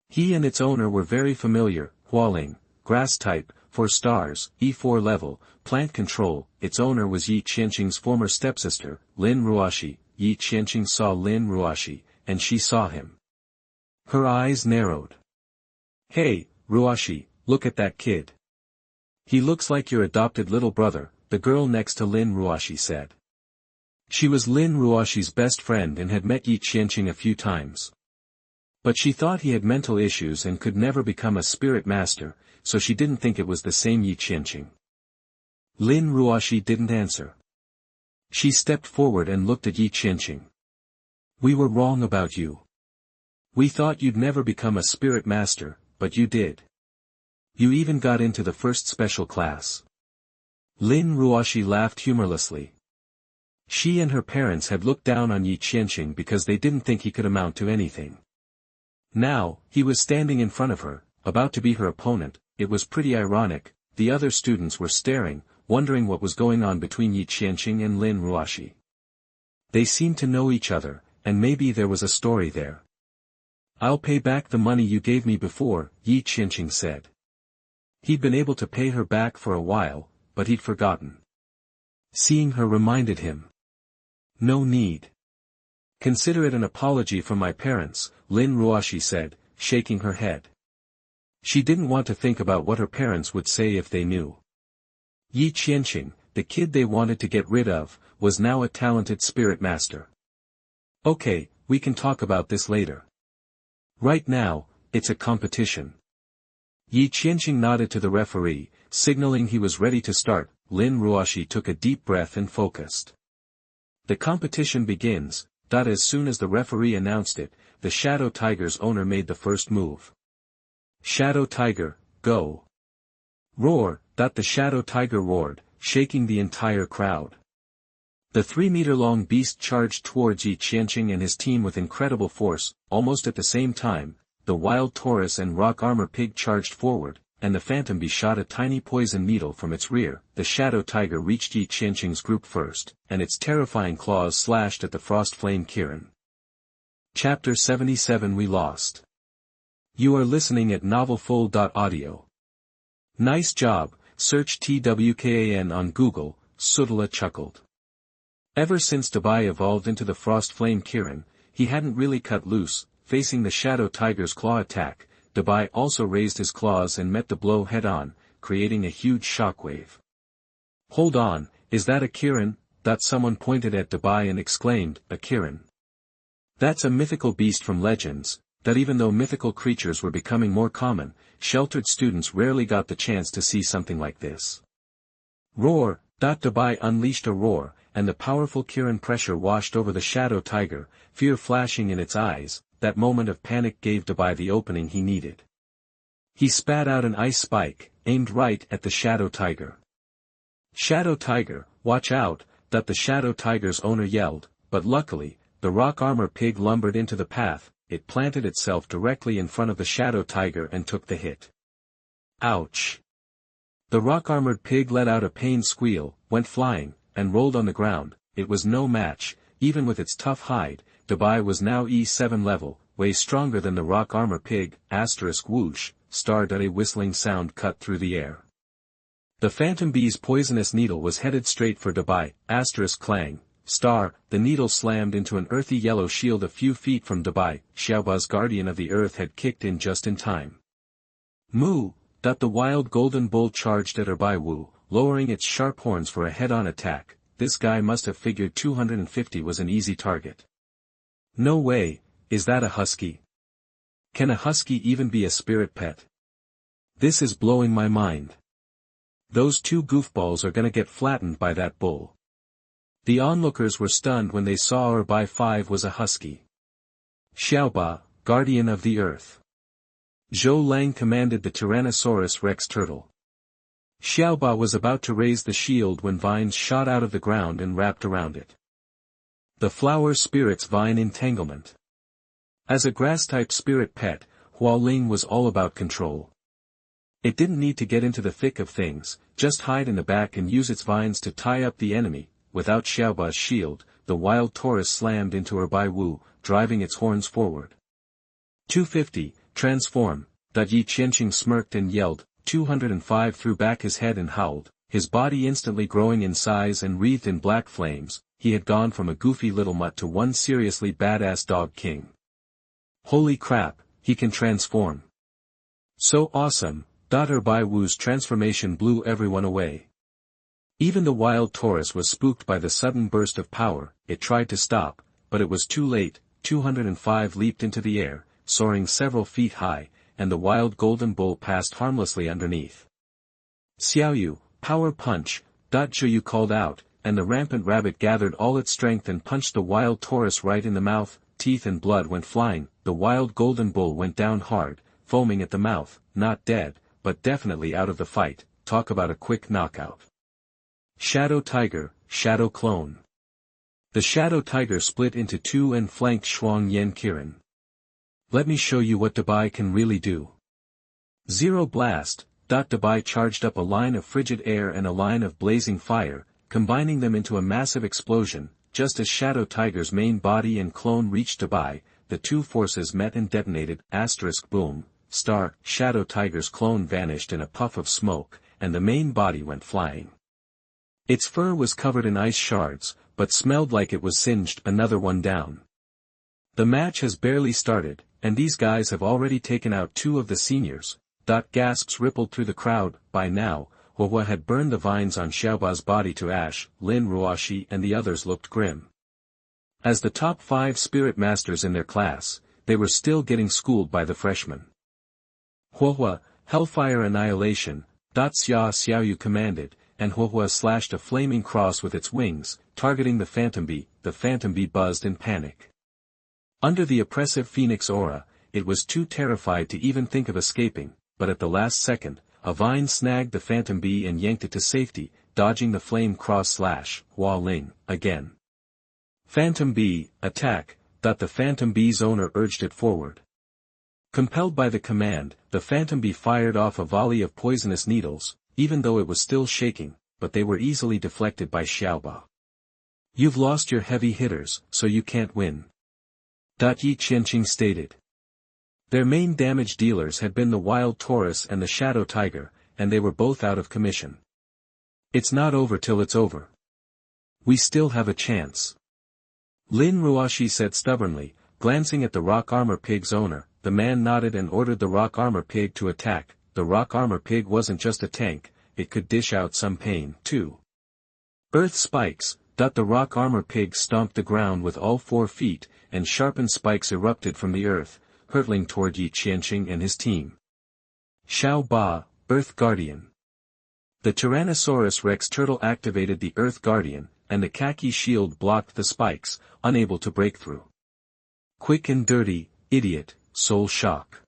He and its owner were very familiar. Hualing, grass type, 4 stars, E4 level, plant control. Its owner was Ye Qianxing's former stepsister, Lin Ruoxi. Ye Qianxing saw Lin Ruoxi, and she saw him. Her eyes narrowed. Hey, Ruoxi, look at that kid. He looks like your adopted little brother, the girl next to Lin Ruoxi said. She was Lin Ruoxi's best friend and had met Ye Qianxing a few times. But she thought he had mental issues and could never become a spirit master, so she didn't think it was the same Ye Qianxing. Lin Ruoxi didn't answer. She stepped forward and looked at Ye Qianxing. We were wrong about you. We thought you'd never become a spirit master, but you did. You even got into the first special class. Lin Ruoxi laughed humorlessly. She and her parents had looked down on Ye Qianxing because they didn't think he could amount to anything. Now, he was standing in front of her, about to be her opponent. It was pretty ironic. The other students were staring, wondering what was going on between Ye Qianxing and Lin Ruoxi. They seemed to know each other, and maybe there was a story there. I'll pay back the money you gave me before, Ye Qianxing said. He'd been able to pay her back for a while, but he'd forgotten. Seeing her reminded him. No need. Consider it an apology from my parents, Lin Ruoxi said, shaking her head. She didn't want to think about what her parents would say if they knew. Ye Qianxing, the kid they wanted to get rid of, was now a talented spirit master. Okay, we can talk about this later. Right now, it's a competition. Ye Qianxing nodded to the referee, signaling he was ready to start. Lin Ruoxi took a deep breath and focused. The competition begins. As soon as the referee announced it, the Shadow Tiger's owner made the first move. Shadow Tiger, go! Roar! The Shadow Tiger roared, shaking the entire crowd. The 3-meter-long beast charged towards Ye Qianxing and his team with incredible force. Almost at the same time, the wild taurus and rock armor pig charged forward, and the phantom bee shot a tiny poison needle from its rear. The Shadow Tiger reached Ye Qianxing's group first, and its terrifying claws slashed at the frost flame Kirin. Chapter 77 We Lost. You are listening at novelfull.audio. Nice job, search TWKAN on Google, Sudala chuckled. Ever since Dubai evolved into the frost flame Kirin, he hadn't really cut loose. Facing the Shadow Tiger's claw attack, Dubai also raised his claws and met the blow head-on, creating a huge shockwave. Hold on, is that a Kirin? Someone pointed at Dabai and exclaimed, a Kirin. That's a mythical beast from legends, that even though mythical creatures were becoming more common, sheltered students rarely got the chance to see something like this. Roar! Dabai unleashed a roar, and the powerful Kirin pressure washed over the shadow tiger, fear flashing in its eyes. That moment of panic gave Dabai the opening he needed. He spat out an ice spike, aimed right at the shadow tiger. Shadow tiger, watch out! The shadow tiger's owner yelled, but luckily, the rock armor pig lumbered into the path. It planted itself directly in front of the shadow tiger and took the hit. Ouch! The rock-armored pig let out a pained squeal, went flying, and rolled on the ground. It was no match, even with its tough hide. Dabai was now E7 level, way stronger than the rock armor pig. Whoosh, a whistling sound cut through the air. The phantom bee's poisonous needle was headed straight for Dabai. Clang. The needle slammed into an earthy yellow shield a few feet from Dabai. Xiaoba's guardian of the earth had kicked in just in time. Moo! The wild golden bull charged at Dabai Wu, lowering its sharp horns for a head-on attack. This guy must have figured 250 was an easy target. No way, is that a husky? Can a husky even be a spirit pet? This is blowing my mind. Those two goofballs are gonna get flattened by that bull. The onlookers were stunned when they saw Dabai 5 was a husky. Xiaoba, guardian of the earth. Zhou Lang commanded the Tyrannosaurus Rex turtle. Xiaoba was about to raise the shield when vines shot out of the ground and wrapped around it. The flower spirit's vine entanglement. As a grass-type spirit pet, Hualing was all about control. It didn't need to get into the thick of things, just hide in the back and use its vines to tie up the enemy. Without Xiaoba's shield, the wild Taurus slammed into Dabai Wu, driving its horns forward. 250, transform. Ye Qianxing smirked and yelled. 205 threw back his head and howled, his body instantly growing in size and wreathed in black flames. He had gone from a goofy little mutt to one seriously badass dog king. Holy crap, he can transform. So awesome. Dabai Wu's transformation blew everyone away. Even the wild Taurus was spooked by the sudden burst of power. It tried to stop, but it was too late. 205 leaped into the air, soaring several feet high, and the wild golden bull passed harmlessly underneath. Xiaoyu, power punch. Zhou called out, and the rampant rabbit gathered all its strength and punched the wild Taurus right in the mouth. Teeth and blood went flying. The wild golden bull went down hard, foaming at the mouth, not dead, but definitely out of the fight. Talk about a quick knockout. Shadow tiger, shadow clone. The shadow tiger split into two and flanked Shuang Yan Kirin. Let me show you what Dabai can really do. Zero blast. Dabai charged up a line of frigid air and a line of blazing fire, combining them into a massive explosion. Just as Shadow Tiger's main body and clone reached Dabai, the two forces met and detonated. Boom. Shadow Tiger's clone vanished in a puff of smoke, and the main body went flying. Its fur was covered in ice shards, but smelled like it was singed. Another one down. The match has barely started, and these guys have already taken out two of the seniors. Gasps rippled through the crowd. By now, Huohua had burned the vines on Xiaoba's body to ash. Lin Ruoxi and the others looked grim. As the top 5 spirit masters in their class, they were still getting schooled by the freshmen. Huohua, Hellfire Annihilation. Xiaoyu commanded, and Huohua slashed a flaming cross with its wings, targeting the phantom bee. The phantom bee buzzed in panic. Under the oppressive phoenix aura, it was too terrified to even think of escaping, but at the last second, a vine snagged the phantom bee and yanked it to safety, dodging the flame cross slash. Hua Ling, again. Phantom bee, attack. The phantom bee's owner urged it forward. Compelled by the command, the phantom bee fired off a volley of poisonous needles, even though it was still shaking, but they were easily deflected by Xiaoba. You've lost your heavy hitters, so you can't win. Ye Qianxing stated. Their main damage dealers had been the wild Taurus and the shadow tiger, and they were both out of commission. It's not over till it's over. We still have a chance. Lin Ruoxi said stubbornly, glancing at the rock armor pig's owner. The man nodded and ordered the rock armor pig to attack. The rock armor pig wasn't just a tank, it could dish out some pain, too. Earth spikes. The rock armor pig stomped the ground with all 4 feet, and sharpened spikes erupted from the earth, hurtling toward Ye Qianxing and his team. Xiao Ba, Earth Guardian. The Tyrannosaurus Rex turtle activated the Earth Guardian, and the khaki shield blocked the spikes, unable to break through. Quick and dirty, idiot, soul shock.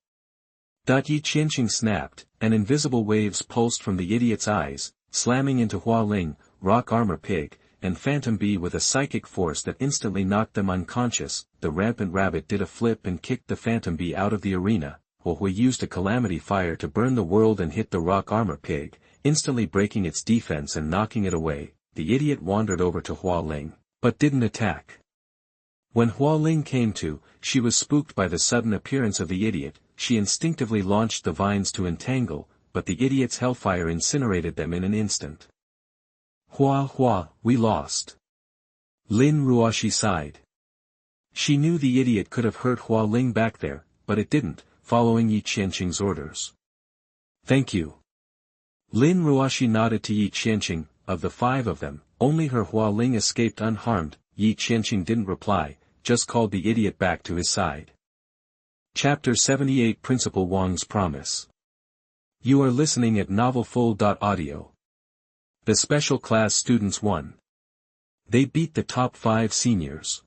Ye Qianxing snapped, and invisible waves pulsed from the idiot's eyes, slamming into Hualing, rock armor pig, and Phantom Bee with a psychic force that instantly knocked them unconscious. The rampant rabbit did a flip and kicked the Phantom Bee out of the arena, while Hui used a calamity fire to burn the world and hit the rock armor pig, instantly breaking its defense and knocking it away. The idiot wandered over to Hualing, but didn't attack. When Hualing came to, she was spooked by the sudden appearance of the idiot. She instinctively launched the vines to entangle, but the idiot's hellfire incinerated them in an instant. Hua, we lost. Lin Ruoxi sighed. She knew the idiot could have hurt Hualing back there, but it didn't, following Ye Qianxing's orders. Thank you. Lin Ruoxi nodded to Ye Qianxing. Of the 5 of them, only her Hualing escaped unharmed. Ye Qianxing didn't reply, just called the idiot back to his side. Chapter 78 Principal Wang's Promise. You are listening at novelfull.audio. The Special Class Students won. They beat the top 5 seniors.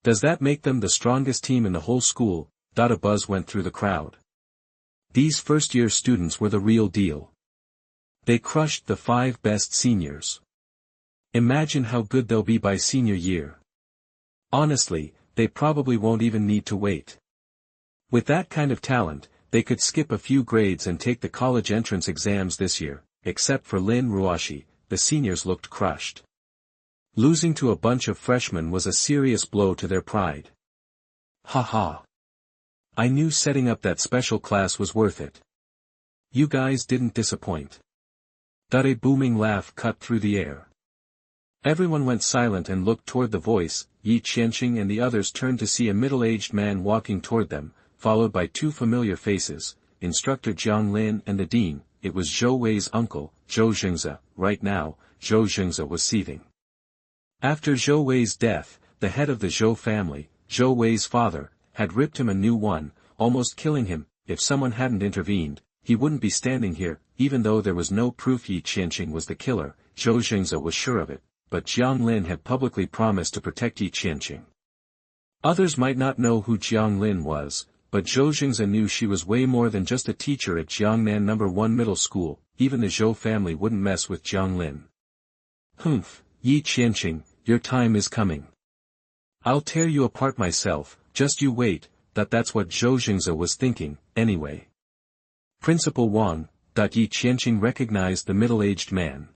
Does that make them the strongest team in the whole school? A buzz went through the crowd. These first-year students were the real deal. They crushed the 5 best seniors. Imagine how good they'll be by senior year. Honestly, they probably won't even need to wait. With that kind of talent, they could skip a few grades and take the college entrance exams this year. Except for Lin Ruoxi, the seniors looked crushed. Losing to a bunch of freshmen was a serious blow to their pride. Ha. I knew setting up that special class was worth it. You guys didn't disappoint. A booming laugh cut through the air. Everyone went silent and looked toward the voice. Ye Qianxing and the others turned to see a middle-aged man walking toward them, followed by 2 familiar faces, Instructor Jiang Lin and the Dean. It was Zhou Wei's uncle, Zhou Jingze. Right now, Zhou Jingze was seething. After Zhou Wei's death, the head of the Zhou family, Zhou Wei's father, had ripped him a new one, almost killing him. If someone hadn't intervened, he wouldn't be standing here. Even though there was no proof Ye Qianxing was the killer, Zhou Jingze was sure of it, but Jiang Lin had publicly promised to protect Ye Qianxing. Others might not know who Jiang Lin was, but Zhou Jingze knew she was way more than just a teacher at Jiangnan No. 1 Middle School. Even the Zhou family wouldn't mess with Jiang Lin. Humph, Ye Qianxing, your time is coming. I'll tear you apart myself, just you wait. That's what Zhou Jingze was thinking, anyway. Principal Wang. Ye Qianxing recognized the middle-aged man.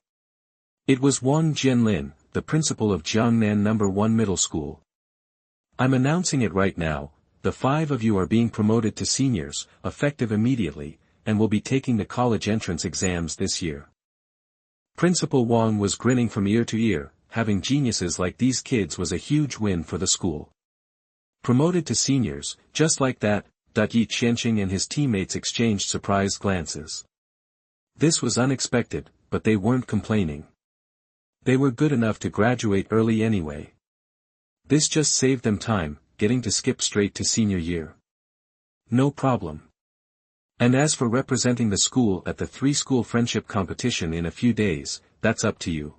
It was Wang Jianlin, the principal of Jiangnan No. 1 Middle School. I'm announcing it right now. The 5 of you are being promoted to seniors, effective immediately, and will be taking the college entrance exams this year. Principal Wang was grinning from ear to ear. Having geniuses like these kids was a huge win for the school. Promoted to seniors, just like that. Ye Qianxing and his teammates exchanged surprised glances. This was unexpected, but they weren't complaining. They were good enough to graduate early anyway. This just saved them time, getting to skip straight to senior year. No problem. And as for representing the school at the 3-school friendship competition in a few days, that's up to you.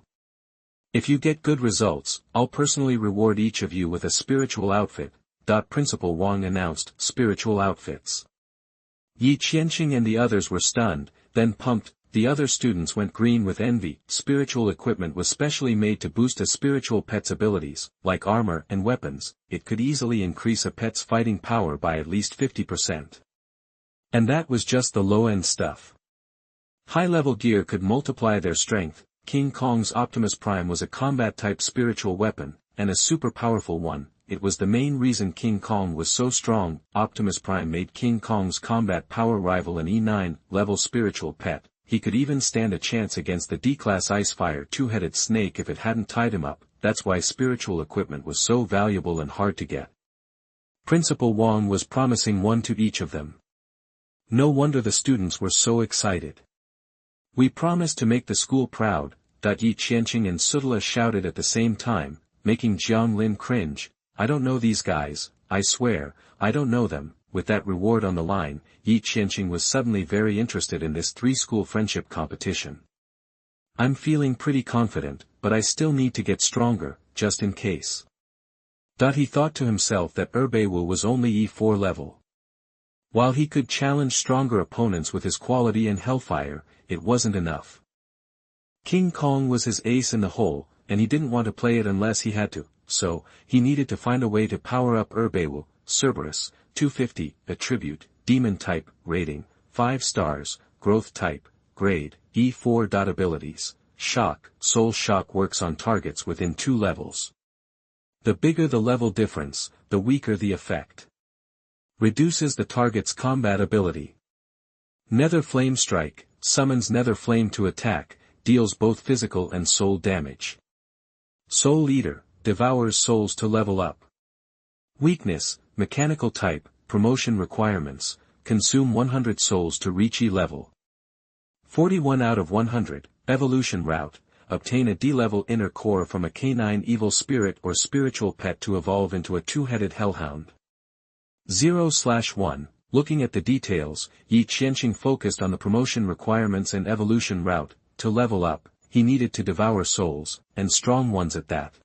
If you get good results, I'll personally reward each of you with a spiritual outfit. Principal Wang announced. Spiritual outfits. Ye Qianxing and the others were stunned, then pumped. The other students went green with envy. Spiritual equipment was specially made to boost a spiritual pet's abilities, like armor and weapons. It could easily increase a pet's fighting power by at least 50%. And that was just the low-end stuff. High-level gear could multiply their strength. King Kong's Optimus Prime was a combat-type spiritual weapon, and a super powerful one. It was the main reason King Kong was so strong. Optimus Prime made King Kong's combat power rival an E9-level spiritual pet. He could even stand a chance against the D-Class Icefire 2-headed snake if it hadn't tied him up. That's why spiritual equipment was so valuable and hard to get. Principal Wang was promising one to each of them. No wonder the students were so excited. We promise to make the school proud. Ye Qianxing and Sutala shouted at the same time, making Jiang Lin cringe. I don't know these guys, I swear, I don't know them. With that reward on the line, Ye Qianxing was suddenly very interested in this three-school friendship competition. I'm feeling pretty confident, but I still need to get stronger, just in case. He thought to himself that EarthInvasion was only E4 level. While he could challenge stronger opponents with his quality and hellfire, it wasn't enough. King Kong was his ace in the hole, and he didn't want to play it unless he had to, so, he needed to find a way to power up EarthInvasion. Cerberus, 250, attribute, demon type, rating, 5 stars, growth type, grade, E4. Abilities, shock, soul shock works on targets within 2 levels. The bigger the level difference, the weaker the effect. Reduces the target's combat ability. Nether Flame Strike, summons Nether Flame to attack, deals both physical and soul damage. Soul Eater, devours souls to level up. Weakness, mechanical type, promotion requirements, consume 100 souls to reach E level. 41 out of 100, evolution route, obtain a D-level inner core from a canine evil spirit or spiritual pet to evolve into a 2-headed hellhound. 0/1, looking at the details, Ye Qianxing focused on the promotion requirements and evolution route. To level up, he needed to devour souls, and strong ones at that.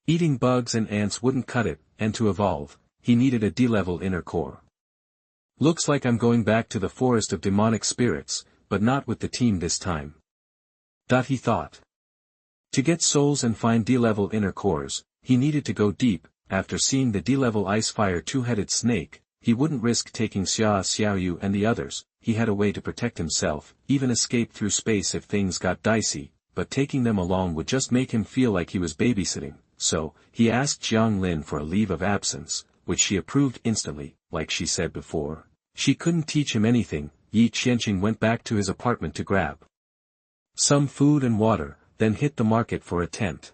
Eating bugs and ants wouldn't cut it, and to evolve, he needed a D-level inner core. Looks like I'm going back to the forest of demonic spirits, but not with the team this time. He thought. To get souls and find D-level inner cores, he needed to go deep. After seeing the D-level Icefire 2-headed snake, he wouldn't risk taking Xiaoyu and the others. He had a way to protect himself, even escape through space if things got dicey, but taking them along would just make him feel like he was babysitting, so, he asked Jiang Lin for a leave of absence, which she approved instantly. Like she said before, she couldn't teach him anything. Ye Qianxing went back to his apartment to grab some food and water, then hit the market for a tent.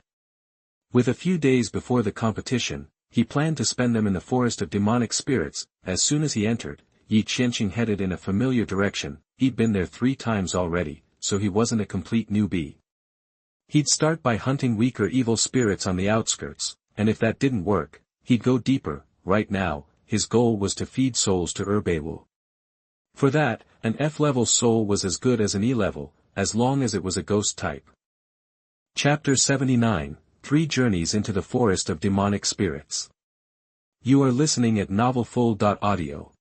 With a few days before the competition, he planned to spend them in the forest of demonic spirits. As soon as he entered, Ye Qianxing headed in a familiar direction. He'd been there 3 times already, so he wasn't a complete newbie. He'd start by hunting weaker evil spirits on the outskirts, and if that didn't work, he'd go deeper. Right now, his goal was to feed souls to EarthInvasion. For that, an F-level soul was as good as an E-level, as long as it was a ghost type. Chapter 79, 3 Journeys into the Forest of Demonic Spirits. You are listening at novelfull.audio.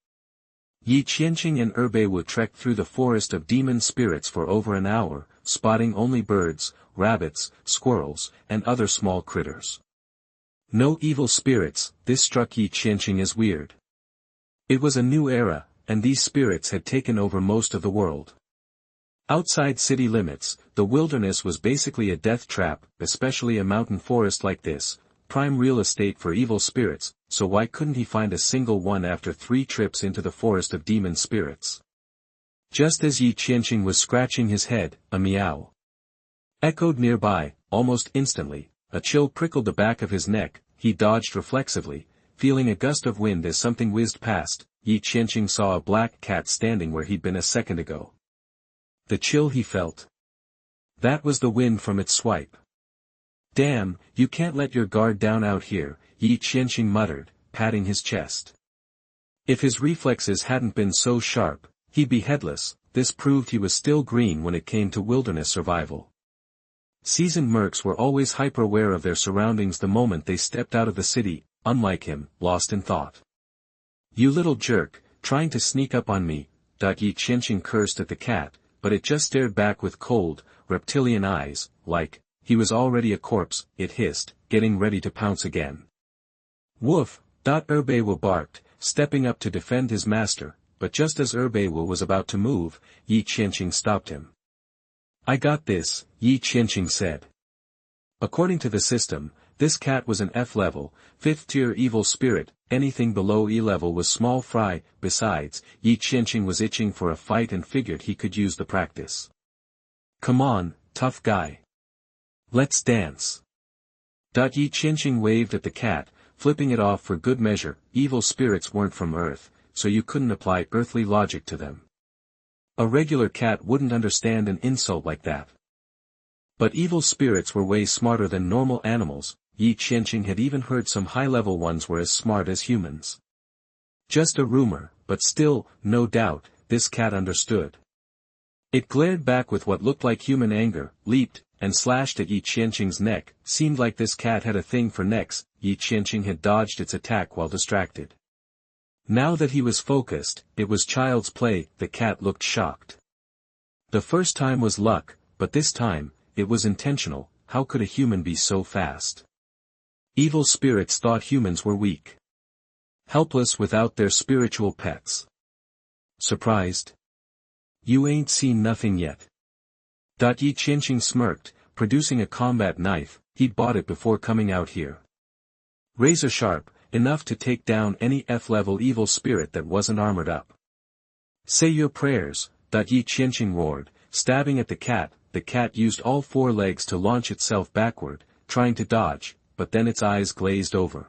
Ye Qianxing and EarthInvasion trekked through the forest of demon spirits for over an hour, spotting only birds, rabbits, squirrels, and other small critters. No evil spirits. This struck Ye Qianxing as weird. It was a new era, and these spirits had taken over most of the world. Outside city limits, the wilderness was basically a death trap, especially a mountain forest like this, prime real estate for evil spirits, so why couldn't he find a single one after 3 trips into the forest of demon spirits? Just as Ye Qianxing was scratching his head, a meow echoed nearby. Almost instantly, a chill prickled the back of his neck. He dodged reflexively, feeling a gust of wind as something whizzed past. Ye Qianxing saw a black cat standing where he'd been a second ago. The chill he felt. That was the wind from its swipe. Damn, you can't let your guard down out here, Ye Qianxing muttered, patting his chest. If his reflexes hadn't been so sharp, he'd be headless. This proved he was still green when it came to wilderness survival. Seasoned mercs were always hyper-aware of their surroundings the moment they stepped out of the city, unlike him, lost in thought. You little jerk, trying to sneak up on me. Ye Qianxing cursed at the cat, but it just stared back with cold, reptilian eyes, like he was already a corpse. It hissed, getting ready to pounce again. Woof! EarthInvasion barked, stepping up to defend his master, but just as EarthInvasion was about to move, Ye Qianxing stopped him. I got this, Ye Qianxing said. According to the system, this cat was an F-level, 5th-tier evil spirit. Anything below E-level was small fry. Besides, Ye Qianxing was itching for a fight and figured he could use the practice. Come on, tough guy. Let's dance. Ye Qianxing waved at the cat, flipping it off for good measure. Evil spirits weren't from Earth, so you couldn't apply earthly logic to them. A regular cat wouldn't understand an insult like that. But evil spirits were way smarter than normal animals. Ye Qianxing had even heard some high-level ones were as smart as humans. Just a rumor, but still, no doubt, this cat understood. It glared back with what looked like human anger, leaped, and slashed at Ye Qianxing's neck. Seemed like this cat had a thing for necks. Ye Qianxing had dodged its attack while distracted. Now that he was focused, it was child's play. The cat looked shocked. The first time was luck, but this time, it was intentional. How could a human be so fast? Evil spirits thought humans were weak, helpless without their spiritual pets. Surprised? You ain't seen nothing yet. Ye Qianxing smirked, producing a combat knife. He'd bought it before coming out here. Razor sharp, enough to take down any F-level evil spirit that wasn't armored up. Say your prayers, Ye Qianxing roared, stabbing at the cat. The cat used all four legs to launch itself backward, trying to dodge, but then its eyes glazed over.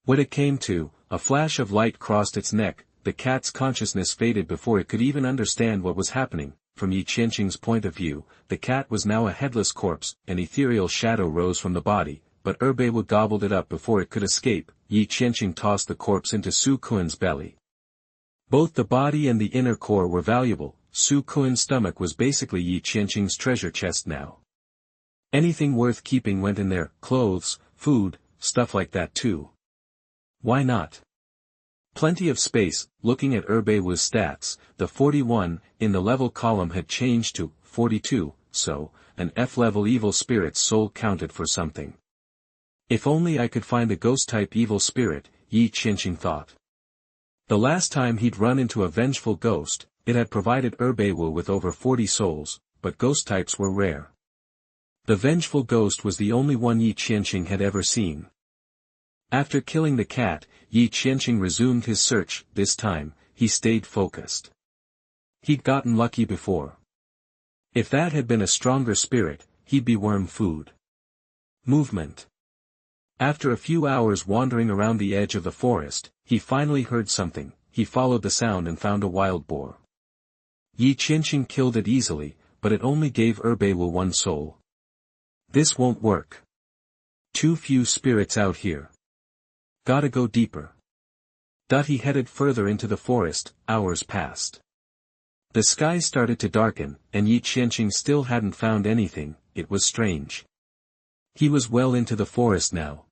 What it came to, a flash of light crossed its neck. The cat's consciousness faded before it could even understand what was happening. From Ye Qianxing's point of view, the cat was now a headless corpse. An ethereal shadow rose from the body, but EarthInvasion gobbled it up before it could escape. Ye Qianxing tossed the corpse into Su Kuan's belly. Both the body and the inner core were valuable. Su Kuan's stomach was basically Ye Qianxing's treasure chest now. Anything worth keeping went in there, clothes, food, stuff like that too. Why not? Plenty of space. Looking at EarthInvasion's stats, the 41 in the level column had changed to 42, so, an F-level evil spirit's soul counted for something. If only I could find a ghost-type evil spirit, Ye Qianxing thought. The last time he'd run into a vengeful ghost, it had provided EarthInvasion with over 40 souls, but ghost types were rare. The vengeful ghost was the only one Ye Qianxing had ever seen. After killing the cat, Ye Qianxing resumed his search. This time, he stayed focused. He'd gotten lucky before. If that had been a stronger spirit, he'd be worm food. Movement. After a few hours wandering around the edge of the forest, he finally heard something. He followed the sound and found a wild boar. Ye Qianxing killed it easily, but it only gave EarthInvasion one soul. This won't work. Too few spirits out here. Gotta go deeper. He headed further into the forest. Hours passed. The sky started to darken, and Ye Qianxing still hadn't found anything. It was strange. He was well into the forest now.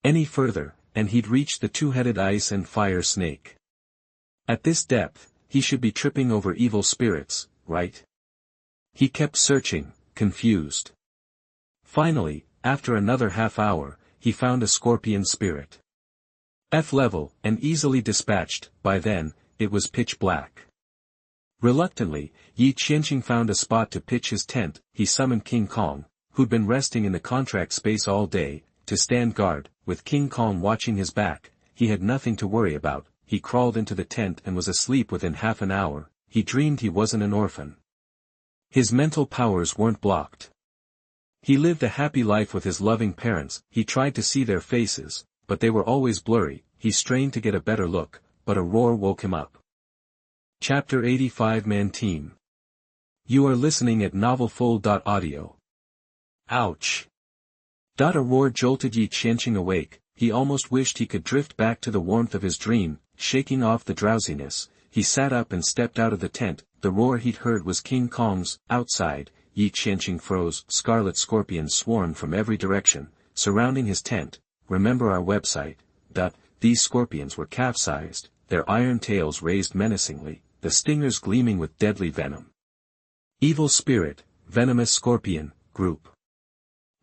Any further, and he'd reached the two-headed ice and fire snake. At this depth, he should be tripping over evil spirits, right? He kept searching, confused. Finally, after another half hour, he found a scorpion spirit. F-level, and easily dispatched. By then, it was pitch black. Reluctantly, Ye Qianxing found a spot to pitch his tent. He summoned King Kong, who'd been resting in the contract space all day, to stand guard. With King Kong watching his back, he had nothing to worry about. He crawled into the tent and was asleep within half an hour. He dreamed he wasn't an orphan. His mental powers weren't blocked. He lived a happy life with his loving parents. He tried to see their faces, but they were always blurry. He strained to get a better look, but a roar woke him up. Chapter 85 Man Team. You are listening at novelfull.audio. Ouch! A roar jolted Ye Qianxing awake. He almost wished he could drift back to the warmth of his dream. Shaking off the drowsiness, he sat up and stepped out of the tent. The roar he'd heard was King Kong's. Outside, Ye Qianxing froze. Scarlet scorpions swarmed from every direction, surrounding his tent. Remember our website. These scorpions were calf-sized, their iron tails raised menacingly, the stingers gleaming with deadly venom. Evil spirit, venomous scorpion, group.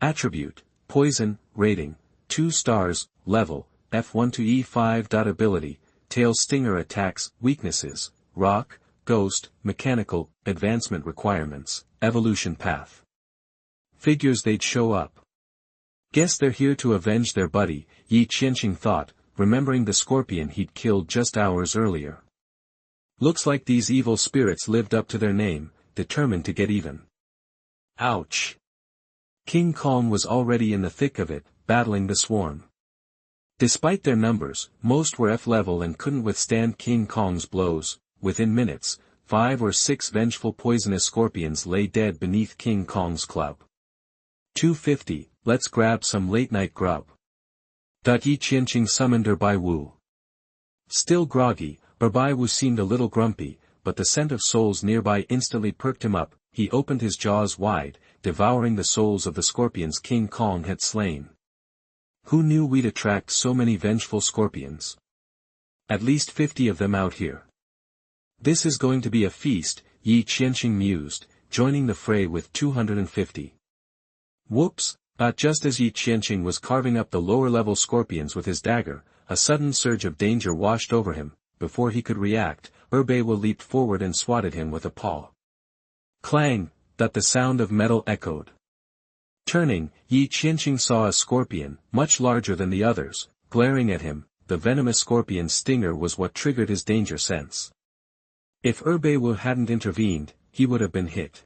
Attribute, poison, rating, 2 stars, level, F1 to E5. Ability, tail stinger attacks. Weaknesses, rock, ghost, mechanical. Advancement requirements, evolution path. Figures they'd show up. Guess they're here to avenge their buddy, Ye Qianxing thought, remembering the scorpion he'd killed just hours earlier. Looks like these evil spirits lived up to their name, determined to get even. Ouch! King Kong was already in the thick of it, battling the swarm. Despite their numbers, most were F-level and couldn't withstand King Kong's blows. Within minutes, 5 or 6 vengeful poisonous scorpions lay dead beneath King Kong's club. 250, let's grab some late-night grub. Ye Qianxing summoned Wu. Still groggy, Wu seemed a little grumpy, but the scent of souls nearby instantly perked him up. He opened his jaws wide, devouring the souls of the scorpions King Kong had slain. Who knew we'd attract so many vengeful scorpions? At least 50 of them out here. This is going to be a feast, Ye Qianxing mused, joining the fray with 250. Whoops! Just as Ye Qianxing was carving up the lower-level scorpions with his dagger, a sudden surge of danger washed over him. Before he could react, Wu leaped forward and swatted him with a paw. Clang! The sound of metal echoed. Turning, Ye Qianxing saw a scorpion, much larger than the others, glaring at him. The venomous scorpion's stinger was what triggered his danger sense. If Wu hadn't intervened, he would have been hit.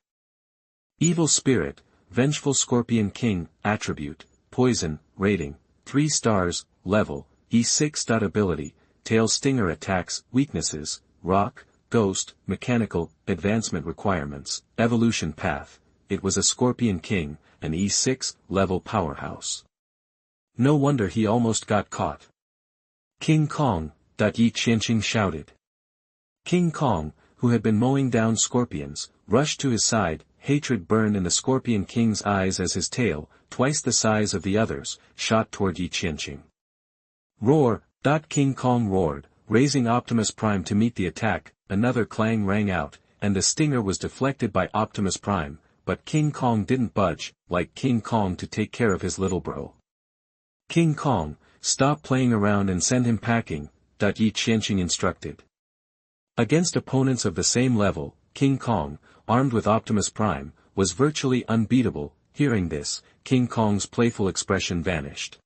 Evil Spirit, Vengeful Scorpion King, Attribute, Poison, Rating, 3 stars, Level, E6. Ability, Tail Stinger Attacks, Weaknesses, Rock, Ghost, Mechanical, Advancement Requirements, Evolution Path. It was a Scorpion King, an E6 level powerhouse. No wonder he almost got caught. King Kong, Ye Qianxing shouted. King Kong, who had been mowing down scorpions, rushed to his side. Hatred burned in the Scorpion King's eyes as his tail, twice the size of the others, shot toward Ye Qianxing. Roar! King Kong roared, raising Optimus Prime to meet the attack. Another clang rang out, and the stinger was deflected by Optimus Prime, but King Kong didn't budge, like King Kong to take care of his little bro. King Kong, stop playing around and send him packing, Ye Qianxing instructed. Against opponents of the same level, King Kong, armed with Optimus Prime, was virtually unbeatable. Hearing this, King Kong's playful expression vanished.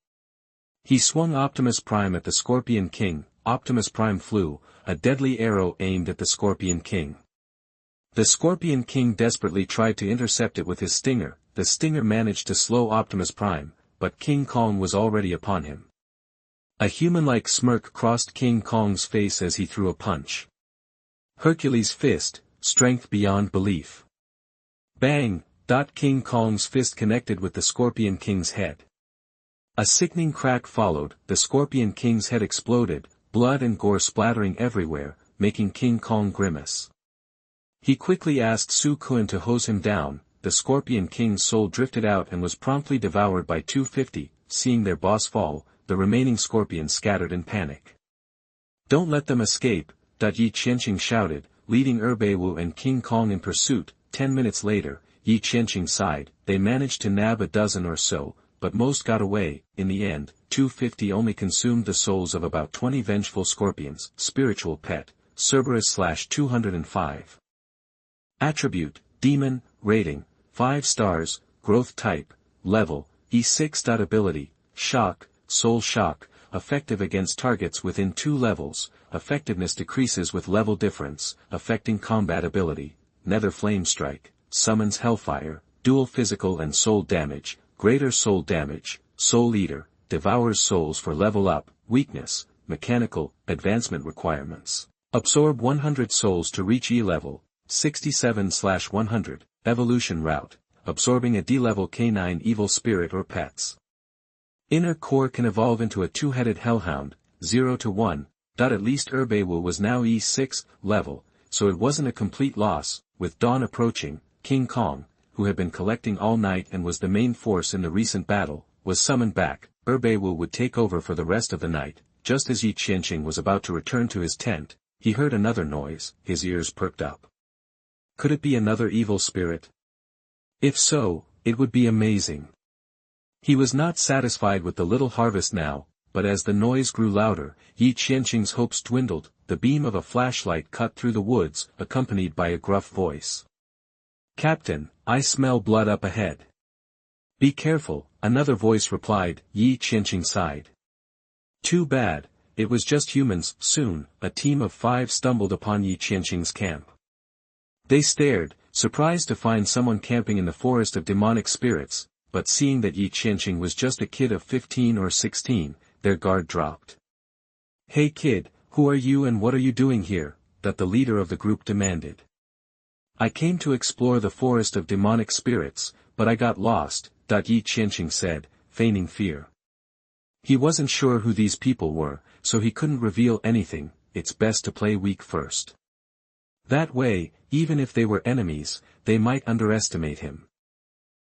He swung Optimus Prime at the Scorpion King. Optimus Prime flew, a deadly arrow aimed at the Scorpion King. The Scorpion King desperately tried to intercept it with his stinger. The stinger managed to slow Optimus Prime, but King Kong was already upon him. A human-like smirk crossed King Kong's face as he threw a punch. Hercules' fist, strength beyond belief. Bang! King Kong's fist connected with the Scorpion King's head. A sickening crack followed. The Scorpion King's head exploded, blood and gore splattering everywhere, making King Kong grimace. He quickly asked Su Kun to hose him down. The Scorpion King's soul drifted out and was promptly devoured by 250. Seeing their boss fall, the remaining scorpions scattered in panic. Don't let them escape, Ye Qianxing shouted, leading Wu and King Kong in pursuit. 10 minutes later, Ye Qianxing sighed. They managed to nab a dozen or so, but most got away. In the end, 250 only consumed the souls of about 20 vengeful scorpions. Spiritual Pet, Cerberus/205. Attribute, Demon, Rating, 5 stars, Growth Type, Level, E6. Ability, Shock, Soul Shock, effective against targets within 2 levels. Effectiveness decreases with level difference, affecting combat ability. Nether Flame Strike, summons Hellfire, dual physical and soul damage, greater soul damage. Soul Eater, devours souls for level up. Weakness, Mechanical, Advancement Requirements. Absorb 100 souls to reach E level, 67/100, Evolution Route, absorbing a D-level canine evil spirit or pets. Inner Core can evolve into a 2-headed Hellhound, 0 to 1. At least Wu was now E6 level, so it wasn't a complete loss. With dawn approaching, King Kong, who had been collecting all night and was the main force in the recent battle, was summoned back. Wu would take over for the rest of the night. Just as Ye Qianxing was about to return to his tent, he heard another noise. His ears perked up. Could it be another evil spirit? If so, it would be amazing. He was not satisfied with the little harvest now, but as the noise grew louder, Ye Qianxing's hopes dwindled. The beam of a flashlight cut through the woods, accompanied by a gruff voice. Captain, I smell blood up ahead. Be careful, another voice replied. Ye Qianxing sighed. Too bad, it was just humans. Soon, a team of 5 stumbled upon Ye Qianxing's camp. They stared, surprised to find someone camping in the forest of demonic spirits, but seeing that Ye Qianxing was just a kid of 15 or 16, their guard dropped. Hey kid, who are you and what are you doing here? that the leader of the group demanded. I came to explore the forest of demonic spirits, but I got lost, Ye Qianxing said, feigning fear. He wasn't sure who these people were, so he couldn't reveal anything. It's best to play weak first. That way, even if they were enemies, they might underestimate him.